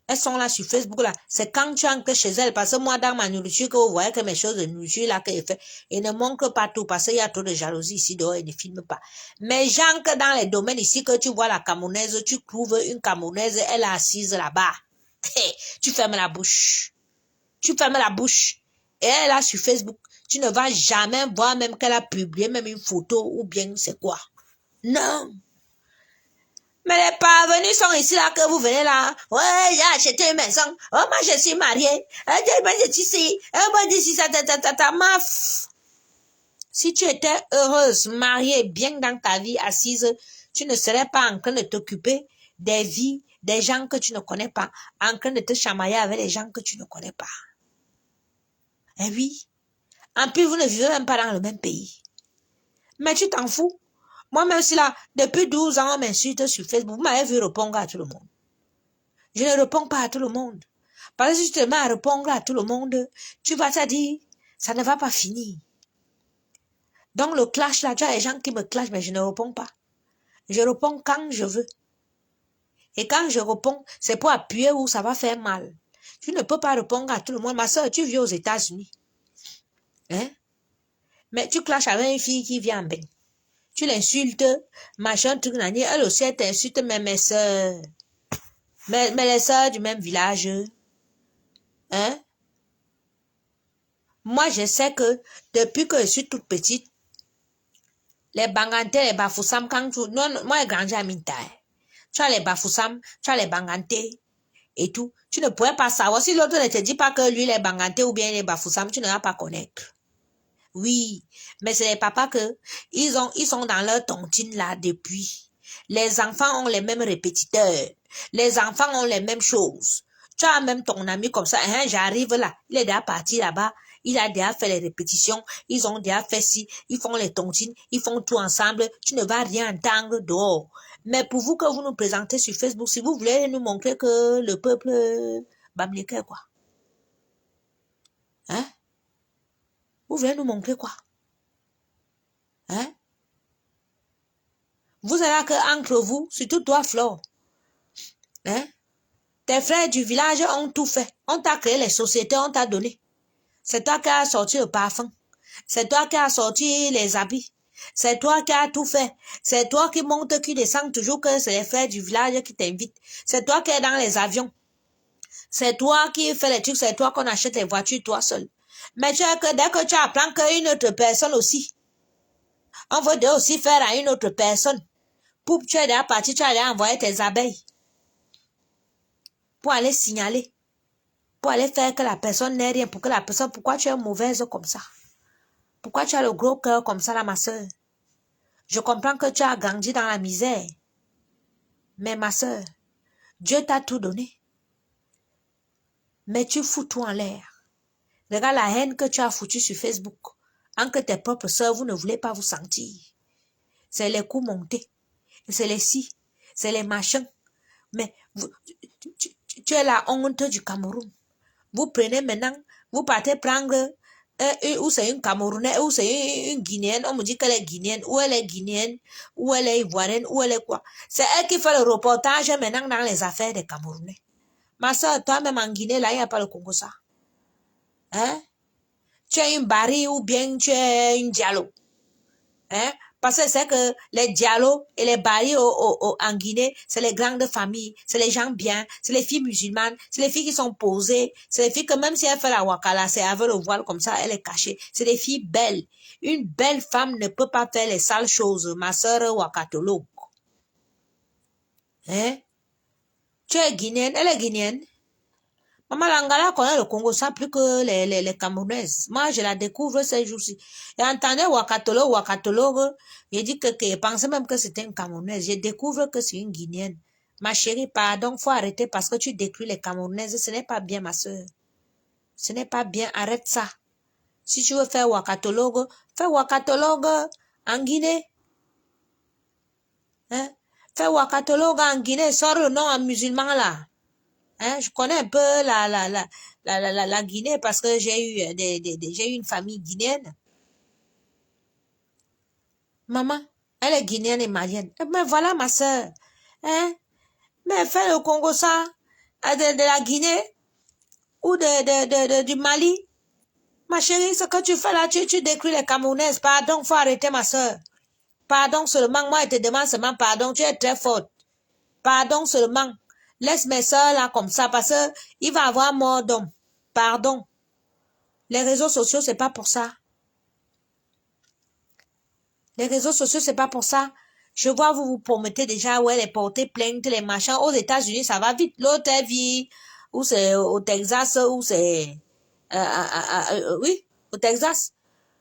Elles sont là sur Facebook là. C'est quand tu entres chez elles. Parce que moi, dans ma nourriture, que vous voyez que mes choses de nourriture là que je fais, ils ne montrent pas tout parce qu'il y a trop de jalousie ici dehors, ils ne filment pas. Mais gens que dans les domaines ici, que tu vois la Camerounaise, tu trouves une Camerounaise, elle est assise là-bas. Tu fermes la bouche. Tu fermes la bouche. Et elle est là sur Facebook. Tu ne vas jamais voir même qu'elle a publié même une photo ou bien c'est quoi. Non. Mais les parvenus sont ici là que vous venez là. Ouais, j'ai acheté une maison. Oh, moi je suis mariée. Moi je suis ici. Moi d'ici ça, maf. Si tu étais heureuse, mariée, bien dans ta vie, assise, tu ne serais pas en train de t'occuper des vies des gens que tu ne connais pas, en train de te chamailler avec les gens que tu ne connais pas. Eh oui. En plus, vous ne vivez même pas dans le même pays. Mais tu t'en fous. Moi, même si là, depuis 12 ans, on m'insulte sur Facebook, vous m'avez vu répondre à tout le monde. Je ne réponds pas à tout le monde. Parce que si tu te mets à répondre à tout le monde, tu vas te dire, ça ne va pas finir. Donc, le clash là, tu as les gens qui me clashent, mais je ne réponds pas. Je réponds quand je veux. Et quand je réponds, c'est pour appuyer où ça va faire mal. Tu ne peux pas répondre à tout le monde. Ma soeur, tu vis aux États-Unis. Hein? Mais tu clashes avec une fille qui vient en bain. Tu l'insultes, machin, truc, nani. Elle aussi, elle t'insulte, mais mes soeurs. Mais les soeurs du même village. Hein? Moi, je sais que depuis que je suis toute petite, les Banganté, les Bafoussam, quand tu... Non, moi, j'ai grandi à Mintaï. Tu as les Bafoussam, tu as les Banganté et tout. Tu ne pourrais pas savoir. Si l'autre ne te dit pas que lui, les Banganté ou bien les Bafoussam, tu ne vas pas connaître. Oui, mais c'est les papas que ils sont dans leur tontine là depuis. Les enfants ont les mêmes répétiteurs. Les enfants ont les mêmes choses. Tu as même ton ami comme ça, hein, j'arrive là, il est déjà parti là-bas, il a déjà fait les répétitions, ils ont déjà fait ci, ils font les tontines, ils font tout ensemble, tu ne vas rien entendre dehors. Mais pour vous que vous nous présentez sur Facebook, si vous voulez nous montrer que le peuple bamléke quoi. Hein? Vous voulez nous montrer quoi? Hein? Vous savez qu'entre vous, surtout toi, Flore, hein? Tes frères du village ont tout fait. On t'a créé les sociétés, on t'a donné. C'est toi qui as sorti le parfum. C'est toi qui as sorti les habits. C'est toi qui as tout fait. C'est toi qui monte, qui descend toujours que c'est les frères du village qui t'invitent. C'est toi qui es dans les avions. C'est toi qui fais les trucs. C'est toi qu'on achète les voitures, toi seul. Mais tu sais que dès que tu apprends qu'une autre personne aussi, on veut aussi faire à une autre personne. Pour tu es déjà parti, tu as déjà envoyé tes abeilles. Pour aller signaler. Pour aller faire que la personne n'ait rien. Pour que la personne, pourquoi tu es mauvaise comme ça? Pourquoi tu as le gros cœur comme ça là, ma soeur? Je comprends que tu as grandi dans la misère. Mais ma soeur, Dieu t'a tout donné. Mais tu fous tout en l'air. Regarde la haine que tu as foutue sur Facebook. En que tes propres soeurs, vous ne voulez pas vous sentir. C'est les coups montés. C'est les si. C'est les machins. Mais tu es la honte du Cameroun. Vous prenez maintenant, vous partez prendre ou c'est une Camerounaise, ou c'est une Guinéenne, on me dit qu'elle est Guinéenne, ou elle est Guinéenne, ou elle est Ivoirienne, ou elle est quoi. C'est elle qui fait le reportage maintenant dans les affaires des Camerounais. Ma soeur, toi-même en Guinée, là, il n'y a pas le Congo ça. Hein? Tu es une Bari ou bien tu es une Diallo. Hein? Parce que c'est que les Diallo et les Bari en Guinée, c'est les grandes familles, c'est les gens bien, c'est les filles musulmanes, c'est les filles qui sont posées, c'est les filles que même si elle fait la wakala, c'est avec le voile comme ça, elle est cachée. C'est des filles belles. Une belle femme ne peut pas faire les sales choses, ma soeur Wakatolo. Hein? Tu es guinéenne, elle est guinéenne. Maman Langala connaît le Congo ça plus que les Camerounaises. Moi, je la découvre ces jours-ci. Et entendez Wakatolo, j'ai dit que je pensais même que c'était une Camerounaise. Je découvre que c'est une Guinéenne. Ma chérie, pardon, faut arrêter parce que tu détruis les Camerounaises. Ce n'est pas bien, ma soeur. Ce n'est pas bien, arrête ça. Si tu veux faire Wakatolo, fais Wakatolo en Guinée. Hein? Fais Wakatolo en Guinée, sors le nom en musulman là. Hein, je connais un peu la Guinée parce que j'ai eu j'ai eu une famille guinéenne. Maman, elle est guinéenne et malienne. Mais voilà ma soeur. Hein? Mais fais le Congo ça de la Guinée ou du Mali. Ma chérie, ce que tu fais là, tu décris les Camerounaises. Pardon, faut arrêter ma soeur. Pardon seulement, moi je te demande seulement pardon, tu es très forte. Pardon seulement. Laisse mes soeurs là comme ça parce que il va avoir mort d'homme. Pardon. Les réseaux sociaux, c'est pas pour ça. Les réseaux sociaux, c'est pas pour ça. Je vois, vous vous promettez déjà, ouais, les portées plaintes, les machins. Aux États-Unis, ça va vite. L'autre vie, ou c'est au Texas, ou c'est, oui, au Texas.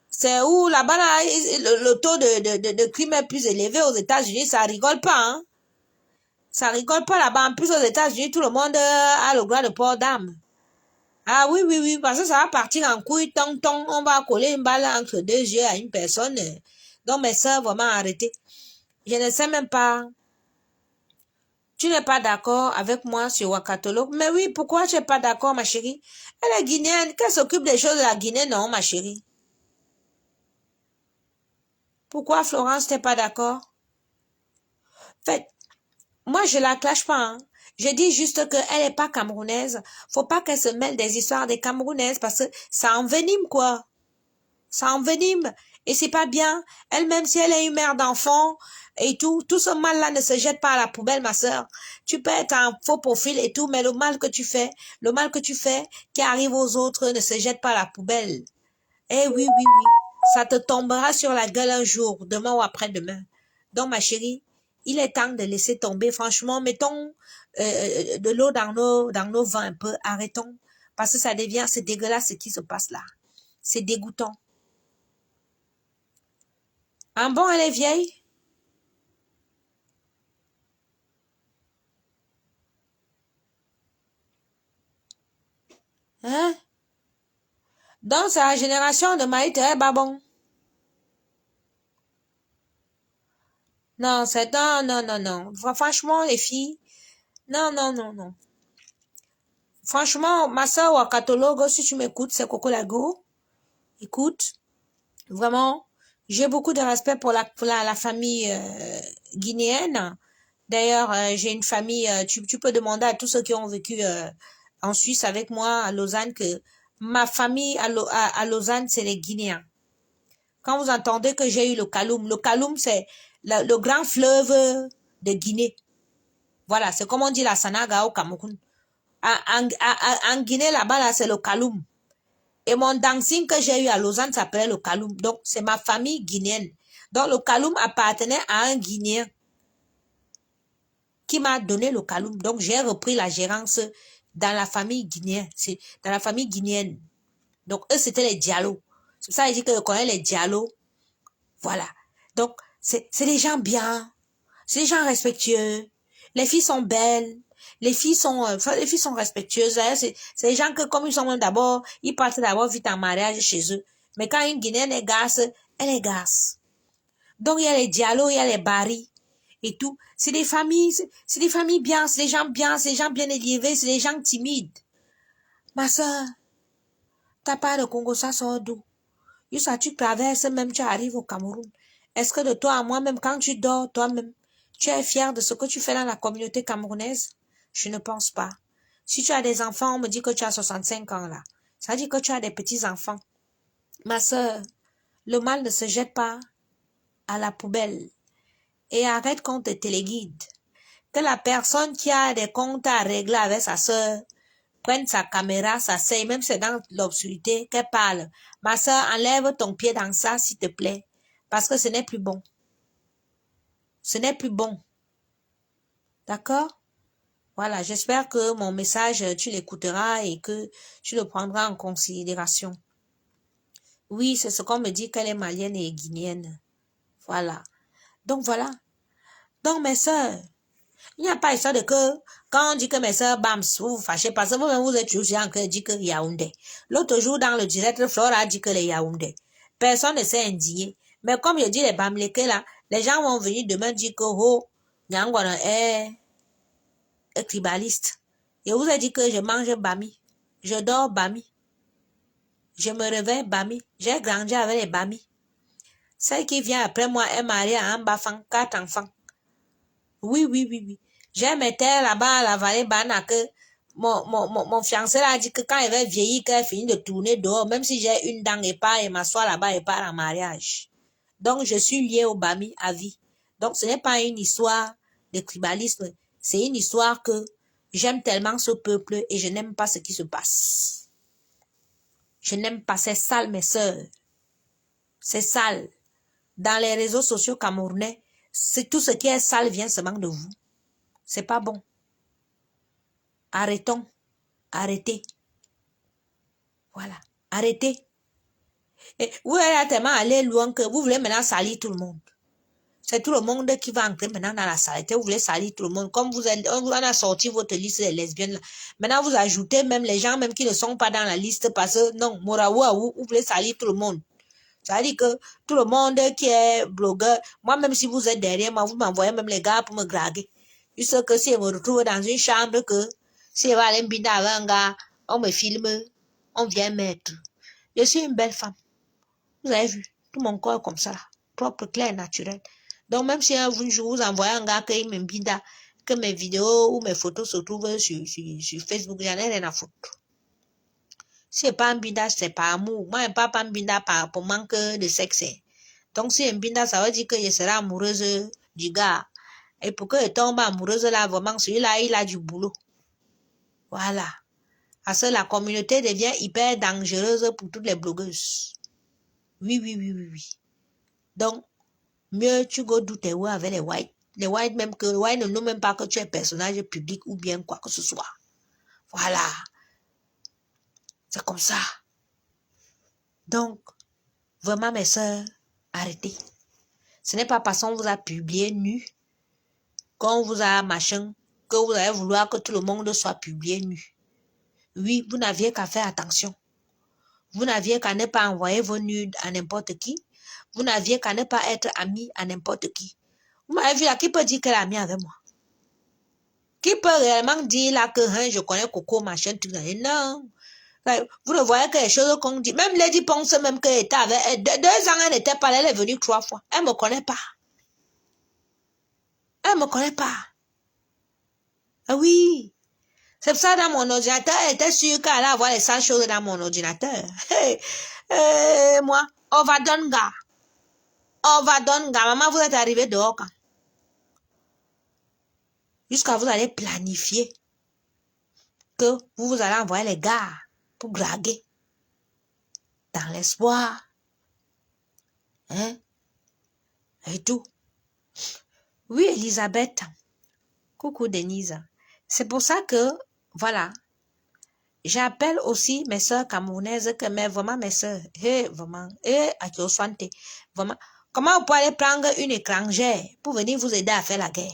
C'est où, là-bas, là, le taux de crime est plus élevé aux États-Unis. Ça rigole pas, hein. Ça rigole pas là-bas. En plus, aux États-Unis, tout le monde a le droit de port d'armes. Ah oui, oui, oui, parce que ça va partir en couille, tong, tong, on va coller une balle entre deux yeux à une personne. Donc, mes soeurs, vraiment, arrêtez. Je ne sais même pas. Tu n'es pas d'accord avec moi sur Wakatolo? Mais oui, pourquoi tu n'es pas d'accord, ma chérie? Elle est guinéenne. Qu'elle s'occupe des choses de la Guinée? Non, ma chérie. Pourquoi, Florence, t'es pas d'accord? Fait, moi, je la clash pas, hein. Je dis juste qu'elle n'est pas camerounaise. Faut pas qu'elle se mêle des histoires des camerounaises parce que ça envenime, quoi. Ça envenime. Et c'est pas bien. Elle-même, si elle est une mère d'enfant et tout ce mal-là ne se jette pas à la poubelle, ma sœur. Tu peux être un faux profil et tout, mais le mal que tu fais qui arrive aux autres ne se jette pas à la poubelle. Eh oui, oui, oui. Ça te tombera sur la gueule un jour, demain ou après-demain. Donc, ma chérie, il est temps de laisser tomber. Franchement, mettons de l'eau dans nos vins un peu. Arrêtons. Parce que ça devient, c'est dégueulasse ce qui se passe là. C'est dégoûtant. Ah bon, elle est vieille? Hein? Donc, c'est la génération de Maïté, Babon. Non, c'est non, non, non, non. Franchement, les filles, non, non, non, non. Franchement, ma soeur ou catalogue, si tu m'écoutes, c'est Coco Lago. Écoute, vraiment, j'ai beaucoup de respect pour la famille guinéenne. D'ailleurs, j'ai une famille, tu peux demander à tous ceux qui ont vécu en Suisse avec moi, à Lausanne, que ma famille à Lausanne, c'est les Guinéens. Quand vous entendez que j'ai eu le Kaloum, c'est le grand fleuve de Guinée. Voilà, c'est comme on dit la Sanaga au Cameroun. En Guinée, là-bas, là, c'est le Kaloum. Et mon dancing que j'ai eu à Lausanne s'appelait le Kaloum. Donc, c'est ma famille guinéenne. Donc, le Kaloum appartenait à un Guinéen qui m'a donné le Kaloum. Donc, j'ai repris la gérance dans la famille guinéenne. C'est dans la famille guinéenne. Donc, eux, c'était les Diallo. C'est pour ça que je dis que je connais les Diallo. Voilà. Donc, c'est des gens bien. C'est des gens respectueux. Les filles sont belles. Les filles sont respectueuses. Hein. C'est des gens que, comme ils sont même d'abord, ils partent d'abord vite en mariage chez eux. Mais quand une Guinéenne est garce, elle est garce. Donc, il y a les dialogues, il y a les barils et tout. C'est des familles bien, c'est des gens bien, c'est des gens bien élevés, c'est des gens timides. Ma soeur, t'as pas de Congo, ça sort d'où? Tu traverses, même tu arrives au Cameroun. Est-ce que de toi à moi, même quand tu dors, toi-même, tu es fier de ce que tu fais dans la communauté camerounaise? Je ne pense pas. Si tu as des enfants, on me dit que tu as 65 ans là. Ça veut dire que tu as des petits-enfants. Ma sœur, le mal ne se jette pas à la poubelle. Et arrête qu'on te téléguide. Que la personne qui a des comptes à régler avec sa sœur prenne sa caméra, s'asseye, même si c'est dans l'obscurité, qu'elle parle. Ma soeur, enlève ton pied dans ça, s'il te plaît, parce que ce n'est plus bon. Ce n'est plus bon. D'accord? Voilà, j'espère que mon message, tu l'écouteras et que tu le prendras en considération. Oui, c'est ce qu'on me dit qu'elle est malienne et guinéenne. Voilà. Donc, voilà. Donc, mes soeurs, il n'y a pas histoire de que, quand on dit que mes soeurs, bam, vous vous fâchez, parce que vous-même, vous êtes toujours en train de dire que Yaoundé. L'autre jour, dans le direct, Flora a dit que les Yaoundé. Personne ne s'est indigné. Mais comme je dis les Bamleke là, les gens vont venir demain dire que, oh, Nyangwana est tribaliste. Je vous ai dit que je mange Bami. Je dors Bami. Je me réveille Bami. J'ai grandi avec les Bami. Celle qui vient après moi est mariée à un bafang, 4 enfants. Oui, oui, oui, oui. J'ai mes terres là-bas à la vallée Bana que mon fiancé a dit que quand il va vieillir, qu'elle finit de tourner dehors, même si j'ai une dent et pas et m'assoit là-bas et pas en mariage. Donc, je suis liée au Bami à vie. Donc, ce n'est pas une histoire de tribalisme. C'est une histoire que j'aime tellement ce peuple et je n'aime pas ce qui se passe. Je n'aime pas, c'est sale, mes sœurs. C'est sale. dans les réseaux sociaux camerounais, c'est tout ce qui est sale vient seulement de vous. C'est pas bon. Arrêtons. Arrêtez. Voilà. Arrêtez. Et vous allez tellement aller loin que vous voulez maintenant salir tout le monde. C'est tout le monde qui va entrer maintenant dans la saleté. Vous voulez salir tout le monde. Comme on a sorti votre liste des lesbiennes. Là. Maintenant, vous ajoutez même les gens même qui ne sont pas dans la liste parce que non, Moraouaou, vous voulez salir tout le monde. Ça veut dire que tout le monde qui est blogueur, moi même si vous êtes derrière moi, vous m'envoyez même les gars pour me draguer. Juste que si je me retrouve dans une chambre que si je vais aller me binder avec un gars, on me filme, on vient mettre. Je suis une belle femme. Vous avez vu, tout mon corps est comme ça, propre, clair, naturel. Donc même si un jour vous envoyez un gars qui me binde, que mes vidéos ou mes photos se trouvent sur Facebook, j'en ai rien à foutre. Si c'est pas un bindage, c'est pas amour. Moi, je ne parle pas un bindage pour manque de sexe. Donc, si un bindage, ça veut dire que je serai amoureuse du gars. Et pour que je tombe amoureuse là, vraiment, celui-là, il a du boulot. Voilà. Parce que la communauté devient hyper dangereuse pour toutes les blogueuses. Oui. Donc, mieux tu go do tes ouais avec les whites. Les whites, même que les whites ne nous même pas que tu es personnage public ou bien quoi que ce soit. Voilà. C'est comme ça. Donc, vraiment, mes soeurs, arrêtez. Ce n'est pas parce qu'on vous a publié nu, qu'on vous a machin, que vous allez vouloir que tout le monde soit publié nu. Oui, vous n'aviez qu'à faire attention. Vous n'aviez qu'à ne pas envoyer vos nus à n'importe qui. Vous n'aviez qu'à ne pas être ami à n'importe qui. Vous m'avez vu là, qui peut dire qu'elle est amie avec moi? Qui peut réellement dire là que hein, je connais Coco, machin, tout ça? Non. Vous ne voyez que les choses qu'on dit. Même Lady pense même qu'elle était avec elle. 2 ans, elle n'était pas là, elle est venue 3 fois. Elle ne me connaît pas. Elle ne me connaît pas. Ah oui. C'est pour ça dans mon ordinateur, elle était sûre qu'elle allait avoir les 100 choses dans mon ordinateur. Moi, Ovadonga. Maman, vous êtes arrivé dehors quand? Jusqu'à vous allez planifier que vous allez envoyer les gars pour draguer. Dans l'espoir. Hein? Et tout. Oui, Elisabeth. Coucou Denise. C'est pour ça que, voilà, j'appelle aussi mes soeurs camerounaises que, mais vraiment mes soeurs, vraiment, vraiment, comment vous pouvez aller prendre une étrangère pour venir vous aider à faire la guerre?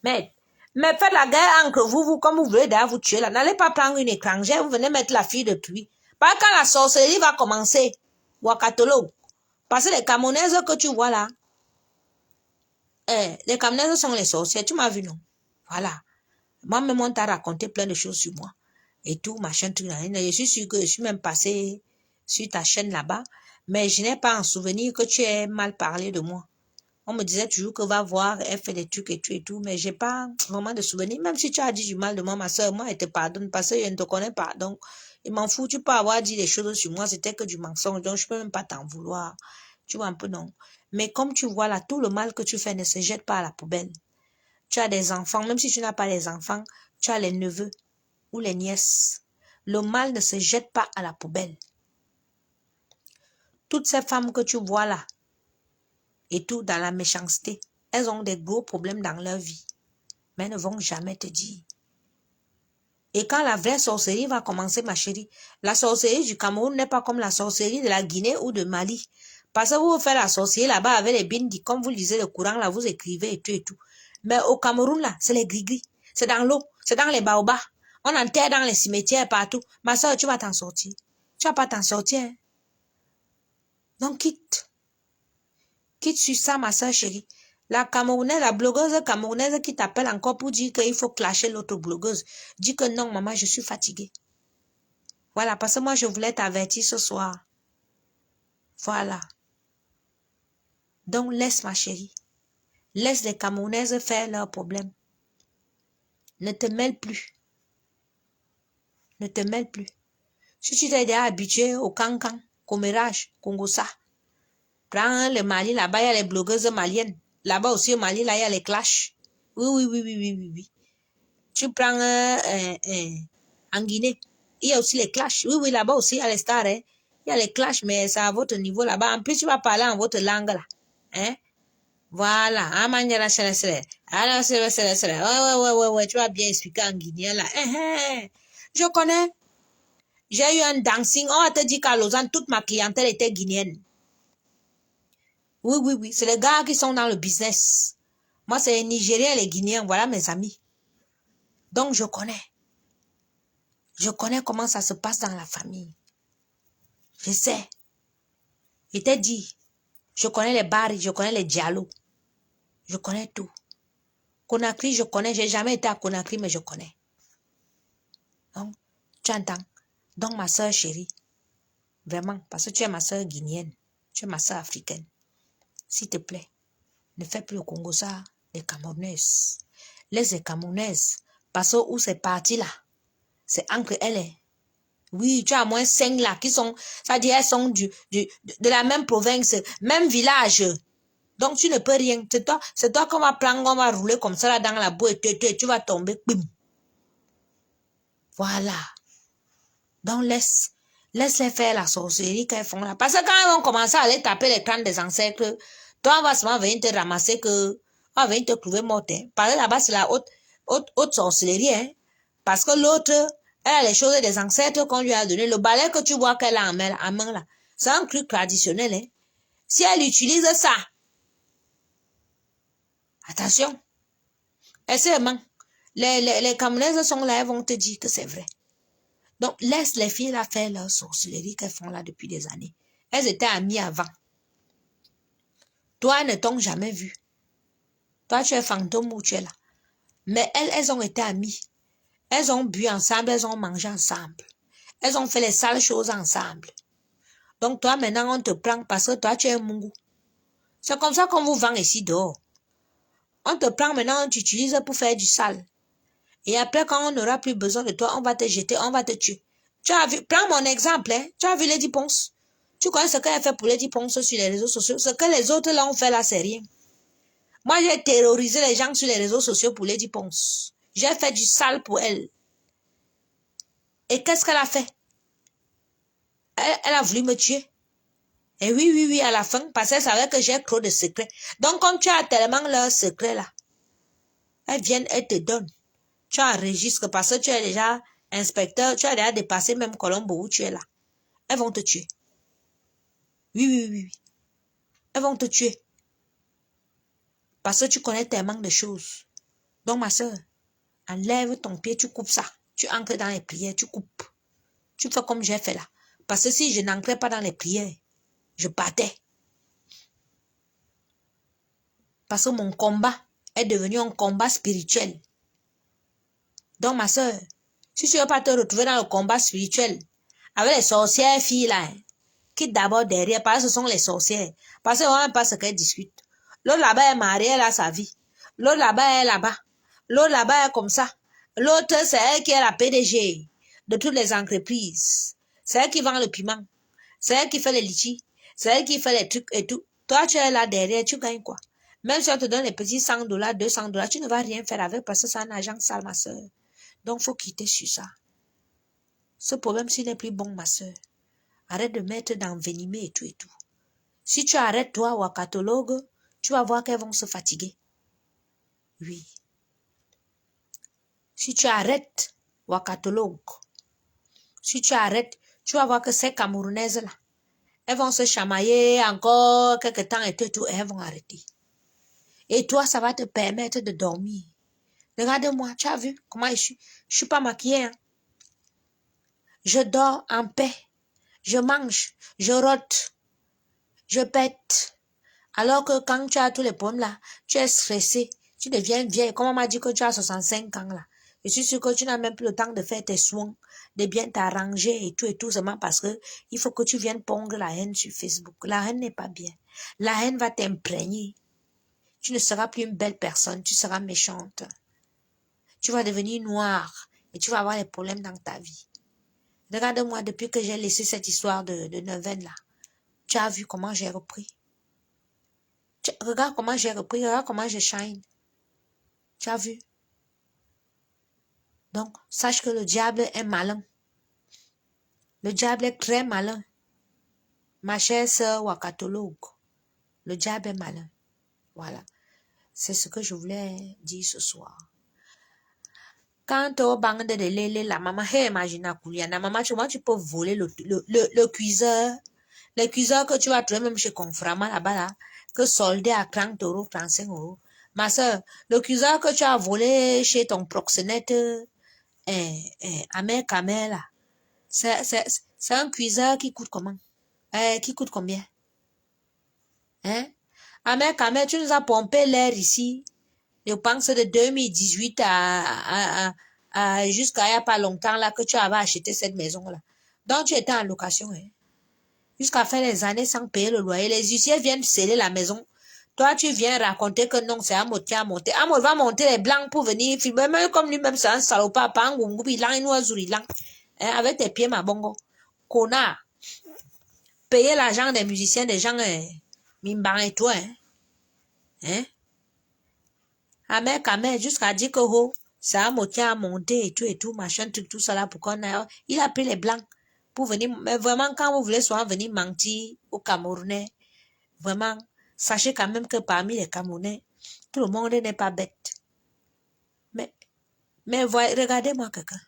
Mais faites la guerre entre vous, comme vous voulez d'ailleurs vous tuer là. N'allez pas prendre une étrangère, vous venez mettre la fille de truie. Parce que quand la sorcellerie va commencer, Wakatolo, parce que les Camerounaises que tu vois là, les Camerounaises sont les sorcières, tu m'as vu non? Voilà. Moi-même, on t'a raconté plein de choses sur moi. Et tout, machin, tout. Je suis sûre que je suis même passée sur ta chaîne là-bas. Mais je n'ai pas en souvenir que tu aies mal parlé de moi. On me disait toujours que va voir, elle fait des trucs et tout. Mais j'ai pas vraiment de souvenir. Même si tu as dit du mal de moi, ma soeur, moi, elle te pardonne parce que je ne te connais pas. Donc, il m'en fout. Tu peux avoir dit des choses sur moi. C'était que du mensonge. Donc, je peux même pas t'en vouloir. Tu vois un peu, non. Mais comme tu vois là, tout le mal que tu fais ne se jette pas à la poubelle. Tu as des enfants, même si tu n'as pas les enfants, tu as les neveux ou les nièces. Le mal ne se jette pas à la poubelle. Toutes ces femmes que tu vois là, et tout dans la méchanceté, elles ont des gros problèmes dans leur vie, mais elles ne vont jamais te dire. Et quand la vraie sorcellerie va commencer, ma chérie, la sorcellerie du Cameroun n'est pas comme la sorcellerie de la Guinée ou de Mali. Parce que vous faites la sorcellerie là-bas avec les bindi, comme vous lisez le Coran, là, vous écrivez et tout et tout. Mais au Cameroun, là, c'est les gris-gris. C'est dans l'eau, c'est dans les baobabs. On enterre dans les cimetières partout. Ma soeur, tu vas t'en sortir. Tu vas pas t'en sortir. Hein? Donc, quitte. Quitte sur ça, ma soeur chérie. La Camerounaise, la blogueuse camerounaise qui t'appelle encore pour dire qu'il faut clasher l'autre blogueuse. Dis que non, maman, je suis fatiguée. Voilà, parce que moi, je voulais t'avertir ce soir. Voilà. Donc, laisse ma chérie. Laisse les Camerounaises faire leurs problèmes. Ne te mêle plus. Ne te mêle plus. Si tu t'es déjà habitué au cancan, commérage, congossa, prends le Mali, là-bas, il y a les blogueuses maliennes. Là-bas aussi, au Mali, là, il y a les clashs. Oui. Tu prends en Guinée, il y a aussi les clashs. Oui, là-bas aussi, il y a les stars. Hein. Il y a les clashs, mais c'est à votre niveau là-bas. En plus, tu vas parler en votre langue là. Hein? Voilà. Ouais, tu vas bien expliquer en guinéen là. Je connais. J'ai eu un dancing. On va te dire qu'à Lausanne, toute ma clientèle était guinéenne. Oui. C'est les gars qui sont dans le business. Moi, c'est les Nigériens et les Guinéens. Voilà mes amis. Donc, je connais. Je connais comment ça se passe dans la famille. Je sais. Je t'ai dit. Je connais les Bari, je connais les Diallo. Je connais tout. Conakry, je connais. J'ai jamais été à Conakry, mais je connais. Donc, tu entends? Donc, ma soeur chérie, vraiment, parce que tu es ma soeur guinéenne, tu es ma soeur africaine. S'il te plaît, ne fais plus au Congo ça, les Camerounaises. Les Camerounaises, parce que où c'est parti là, c'est entre elles. Oui, tu as au moins 5 là qui sont, c'est-à-dire elles sont de la même province, même village. Donc tu ne peux rien. C'est toi qu'on va prendre, on va rouler comme ça là dans la boue et tu vas tomber. Bim. Voilà. Donc laisse-les faire la sorcellerie qu'elles font là. Parce que quand elles vont commencer à aller taper les crânes des ancêtres, toi on va seulement venir te ramasser on va venir te trouver morte. Hein. Parce que là-bas c'est la haute sorcellerie. Hein. Parce que l'autre, elle a les choses des ancêtres qu'on lui a donné. Le balai que tu vois qu'elle a en main là, c'est un truc traditionnel. Hein. Si elle utilise ça, attention, essaie-moi. Les Camerounaises sont là, elles vont te dire que c'est vrai. Donc, laisse les filles là faire leur sorcellerie qu'elles font là depuis des années. Elles étaient amies avant. Toi, elles ne t'ont jamais vu. Toi, tu es fantôme où tu es là. Mais elles ont été amies. Elles ont bu ensemble, elles ont mangé ensemble. Elles ont fait les sales choses ensemble. Donc, toi, maintenant, on te prend parce que toi, tu es un mungu. C'est comme ça qu'on vous vend ici dehors. On te prend maintenant, on t'utilise pour faire du sale. Et après, quand on n'aura plus besoin de toi, on va te jeter, on va te tuer. Tu as vu, prends mon exemple, hein. Tu as vu Lady Ponce. Tu connais ce qu'elle fait pour Lady Ponce sur les réseaux sociaux. Ce que les autres là ont fait là, c'est rien. Moi, j'ai terrorisé les gens sur les réseaux sociaux pour Lady Ponce. J'ai fait du sale pour elle. Et qu'est-ce qu'elle a fait? Elle a voulu me tuer. Et oui, à la fin, parce qu'elle savait que j'ai trop de secrets. Donc, comme tu as tellement leurs secrets là, elles viennent, elles te donnent. Tu enregistres parce que tu es déjà inspecteur, tu as déjà dépassé même Colombo où tu es là. Elles vont te tuer. Oui. Elles vont te tuer. Parce que tu connais tellement de choses. Donc, ma soeur, enlève ton pied, tu coupes ça. Tu entres dans les prières, tu coupes. Tu fais comme j'ai fait là. Parce que si je n'entrais pas dans les prières, je battais. Parce que mon combat est devenu un combat spirituel. Donc, ma soeur, si tu ne veux pas te retrouver dans le combat spirituel, avec les sorcières filles là, quitte d'abord derrière, parce que ce sont les sorcières. Parce qu'on ne sait pas ce qu'elles discutent. L'autre là-bas est mariée, elle a sa vie. L'autre là-bas est là-bas. L'autre là-bas est comme ça. L'autre, c'est elle qui est la PDG de toutes les entreprises. C'est elle qui vend le piment. C'est elle qui fait les litchis. C'est elle qui fait les trucs et tout. Toi, tu es là derrière, tu gagnes quoi? Même si on te donne les petits $100, $200, tu ne vas rien faire avec parce que c'est un argent sale, ma soeur. Donc, il faut quitter sur ça. Ce problème-ci n'est plus bon, ma soeur. Arrête de mettre d'envenimer et tout et tout. Si tu arrêtes, toi, wakatologue, tu vas voir qu'elles vont se fatiguer. Oui. Si tu arrêtes, wakatologue, si tu arrêtes, tu vas voir que ces Camerounaises-là, elles vont se chamailler encore quelques temps et tout, et elles vont arrêter. Et toi, ça va te permettre de dormir. Regarde-moi, tu as vu comment je suis? Je suis pas maquillée. Hein? Je dors en paix. Je mange, je rote, je pète. Alors que quand tu as tous les problèmes là, tu es stressé, tu deviens vieille. Comme on m'a dit que tu as 65 ans là. Je suis sûre que tu n'as même plus le temps de faire tes soins, de bien t'arranger et tout, seulement parce que il faut que tu viennes pondre la haine sur Facebook. La haine n'est pas bien. La haine va t'imprégner. Tu ne seras plus une belle personne, tu seras méchante. Tu vas devenir noire et tu vas avoir des problèmes dans ta vie. Regarde-moi depuis que j'ai laissé cette histoire de neuvaine là. Tu as vu comment j'ai repris. Regarde comment j'ai repris, regarde comment je shine. Tu as vu? Donc, sache que le diable est malin. Le diable est très malin. Ma chère sœur wakatologue, le diable est malin. Voilà. C'est ce que je voulais dire ce soir. Quand au bang de lélé, la maman, imagine à Kouliana, maman, tu vois, tu peux voler le cuiseur. Le cuiseur que tu vas trouver même chez Conframa là-bas, là, que soldé à 30 euros, 35 euros. Ma soeur, le cuiseur que tu as volé chez ton proxénète, Amère Kamel, là, c'est un cuiseur qui coûte comment? Qui coûte combien? Hein? Amère Kamel, tu nous as pompé l'air ici. Je pense de 2018 jusqu'à il n'y a pas longtemps là que tu avais acheté cette maison-là. Donc tu étais en location. Hein? Jusqu'à faire les années sans payer le loyer. Les huissiers viennent sceller la maison. Toi, tu viens raconter que non, c'est Amo qui a monté. Amo va monter les blancs pour venir filmer. Même comme lui-même, c'est un salopard. Pas un goumgoubi, il a une oiseau, il a. Avec tes pieds, ma bongo. Connard. Payer l'argent des musiciens, des gens, Mimban et toi, hein. Hein? Amère, jusqu'à dire que, oh, c'est Amo qui a monté et tout, machin, tout ça là, pour qu'on ait. Il a pris les blancs pour venir. Mais vraiment, quand vous voulez souvent venir mentir aux Camerounais, vraiment, sachez quand même que parmi les Camerounais, tout le monde n'est pas bête. Mais regardez-moi quelqu'un.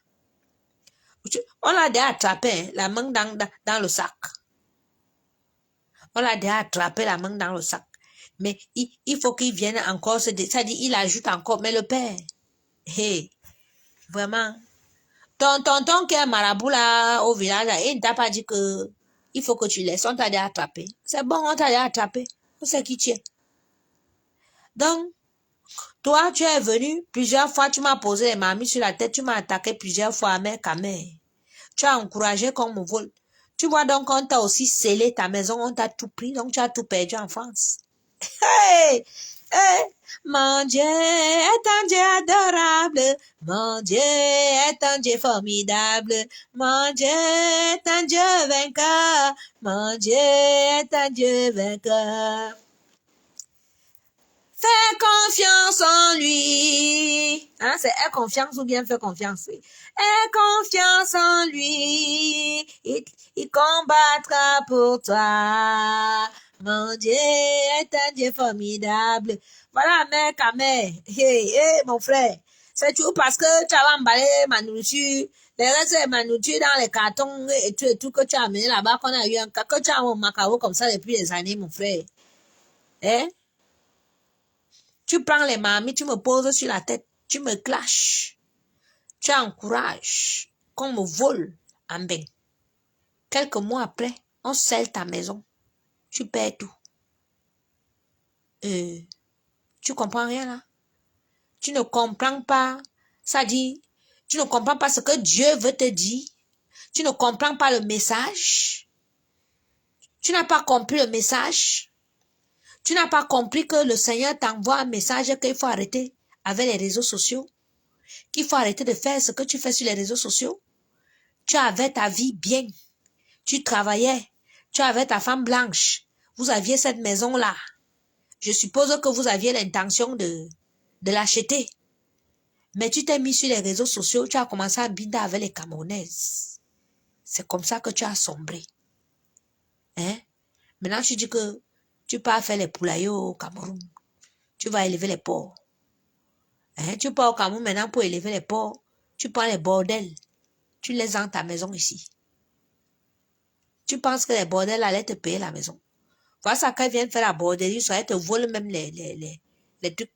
On l'a déjà attrapé, hein, la main dans le sac. On l'a déjà attrapé la main dans le sac. Mais il faut qu'il vienne encore, c'est-à-dire il ajoute encore. Mais le père, hey, vraiment, ton tonton qui est marabout là au village, là, il ne t'a pas dit que il faut que tu laisses. On t'a déjà attrapé. C'est bon, on t'a déjà attrapé. On sait qui tu es. Donc, toi, tu es venu plusieurs fois, tu m'as posé les mamies sur la tête, tu m'as attaqué plusieurs fois, mère, tu as encouragé qu'on me vole. Tu vois donc, on t'a aussi scellé ta maison, on t'a tout pris, donc tu as tout perdu en France. Hey! Hey! Mon Dieu est un Dieu adorable, mon Dieu est un Dieu formidable, mon Dieu est un Dieu vainqueur, mon Dieu est un Dieu vainqueur. Fais confiance en lui. Hein, c'est aie confiance ou bien fais confiance. Aie confiance en lui. Il combattra pour toi. Mon Dieu est un Dieu formidable. Voilà, mec, mère. Hey, mon frère. C'est tout parce que tu as emballé ma nourriture. Les restes de ma nourriture dans les cartons et tout que tu as amené là-bas, qu'on a eu un cas, que tu as un macao comme ça depuis des années, mon frère. Hein? Tu prends les mamies, tu me poses sur la tête, tu me clashes, tu encourages qu'on me vole en bain. Quelques mois après, on scelle ta maison, tu perds tout. Tu comprends rien là? Tu ne comprends pas, ça dit, tu ne comprends pas ce que Dieu veut te dire. Tu ne comprends pas le message. Tu n'as pas compris le message. Tu n'as pas compris que le Seigneur t'envoie un message qu'il faut arrêter avec les réseaux sociaux. Qu'il faut arrêter de faire ce que tu fais sur les réseaux sociaux. Tu avais ta vie bien. Tu travaillais. Tu avais ta femme blanche. Vous aviez cette maison-là. Je suppose que vous aviez l'intention de l'acheter. Mais tu t'es mis sur les réseaux sociaux. Tu as commencé à binder avec les Camerounaises. C'est comme ça que tu as sombré. Hein? Maintenant, tu dis que tu pars faire les poulaillers au Cameroun. Tu vas élever les porcs. Hein? Tu pars au Cameroun maintenant pour élever les porcs. Tu prends les bordels. Tu les as dans ta maison ici. Tu penses que les bordels allaient te payer la maison. Voilà ça qu'elle vient faire la borderie, ça elle te vole même les trucs.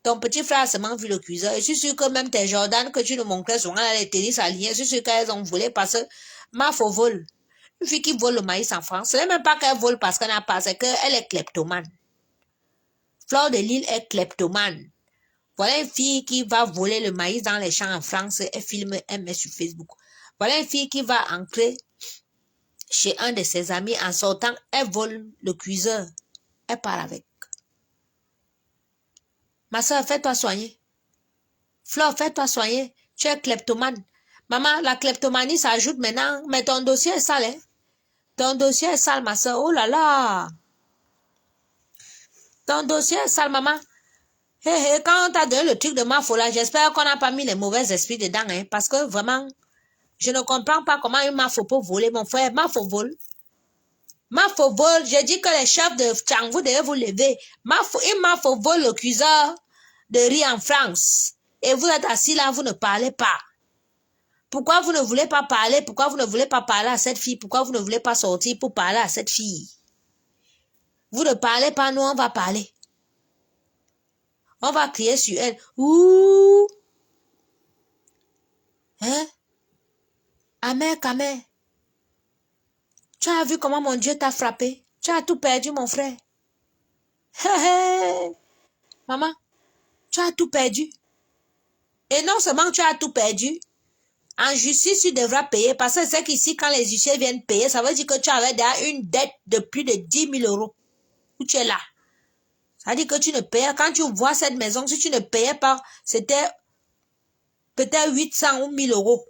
Ton petit frère a seulement vu le cuiseur. Je suis sûr que même tes Jordan que tu nous montrais souvent, les tennis alignés, je suis sûr qu'elles ont volé parce que ma faux vole. Une fille qui vole le maïs en France, ce n'est même pas qu'elle vole parce qu'elle n'a pas, c'est qu'elle est kleptomane. Fleur de Lille est kleptomane. Voilà une fille qui va voler le maïs dans les champs en France, elle filme, elle met sur Facebook. Voilà une fille qui va entrer chez un de ses amis en sortant, elle vole le cuiseur. Elle part avec. Ma soeur, fais-toi soigner. Flore, fais-toi soigner. Tu es kleptomane. Maman, la kleptomanie s'ajoute maintenant, mais ton dossier est sale. Hein? Ton dossier est sale, ma soeur. Oh là là. Ton dossier est sale, maman. Hey, quand on t'a donné le truc de ma folie, j'espère qu'on n'a pas mis les mauvais esprits dedans. Hein, parce que vraiment, je ne comprends pas comment une mafo peut voler. Mon frère, mafo vole. Mafovol, j'ai dit que les chefs de Tchang, vous devez vous lever. Il Mafovol, le cuiseur de riz en France. Et vous êtes assis là, vous ne parlez pas. Pourquoi vous ne voulez pas parler? Pourquoi vous ne voulez pas parler à cette fille? Pourquoi vous ne voulez pas sortir pour parler à cette fille? Vous ne parlez pas, nous on va parler. On va crier sur elle. Ouh! Hein? Amen, Amen. Tu as vu comment mon Dieu t'a frappé? Tu as tout perdu, mon frère. Maman, tu as tout perdu. Et non seulement tu as tout perdu, en justice, tu devras payer. Parce que c'est qu'ici, quand les huissiers viennent payer, ça veut dire que tu avais déjà une dette de plus de 10 000 euros. Où tu es là. Ça veut dire que tu ne payes. Quand tu vois cette maison, si tu ne payais pas, c'était peut-être 800 ou 1000 euros.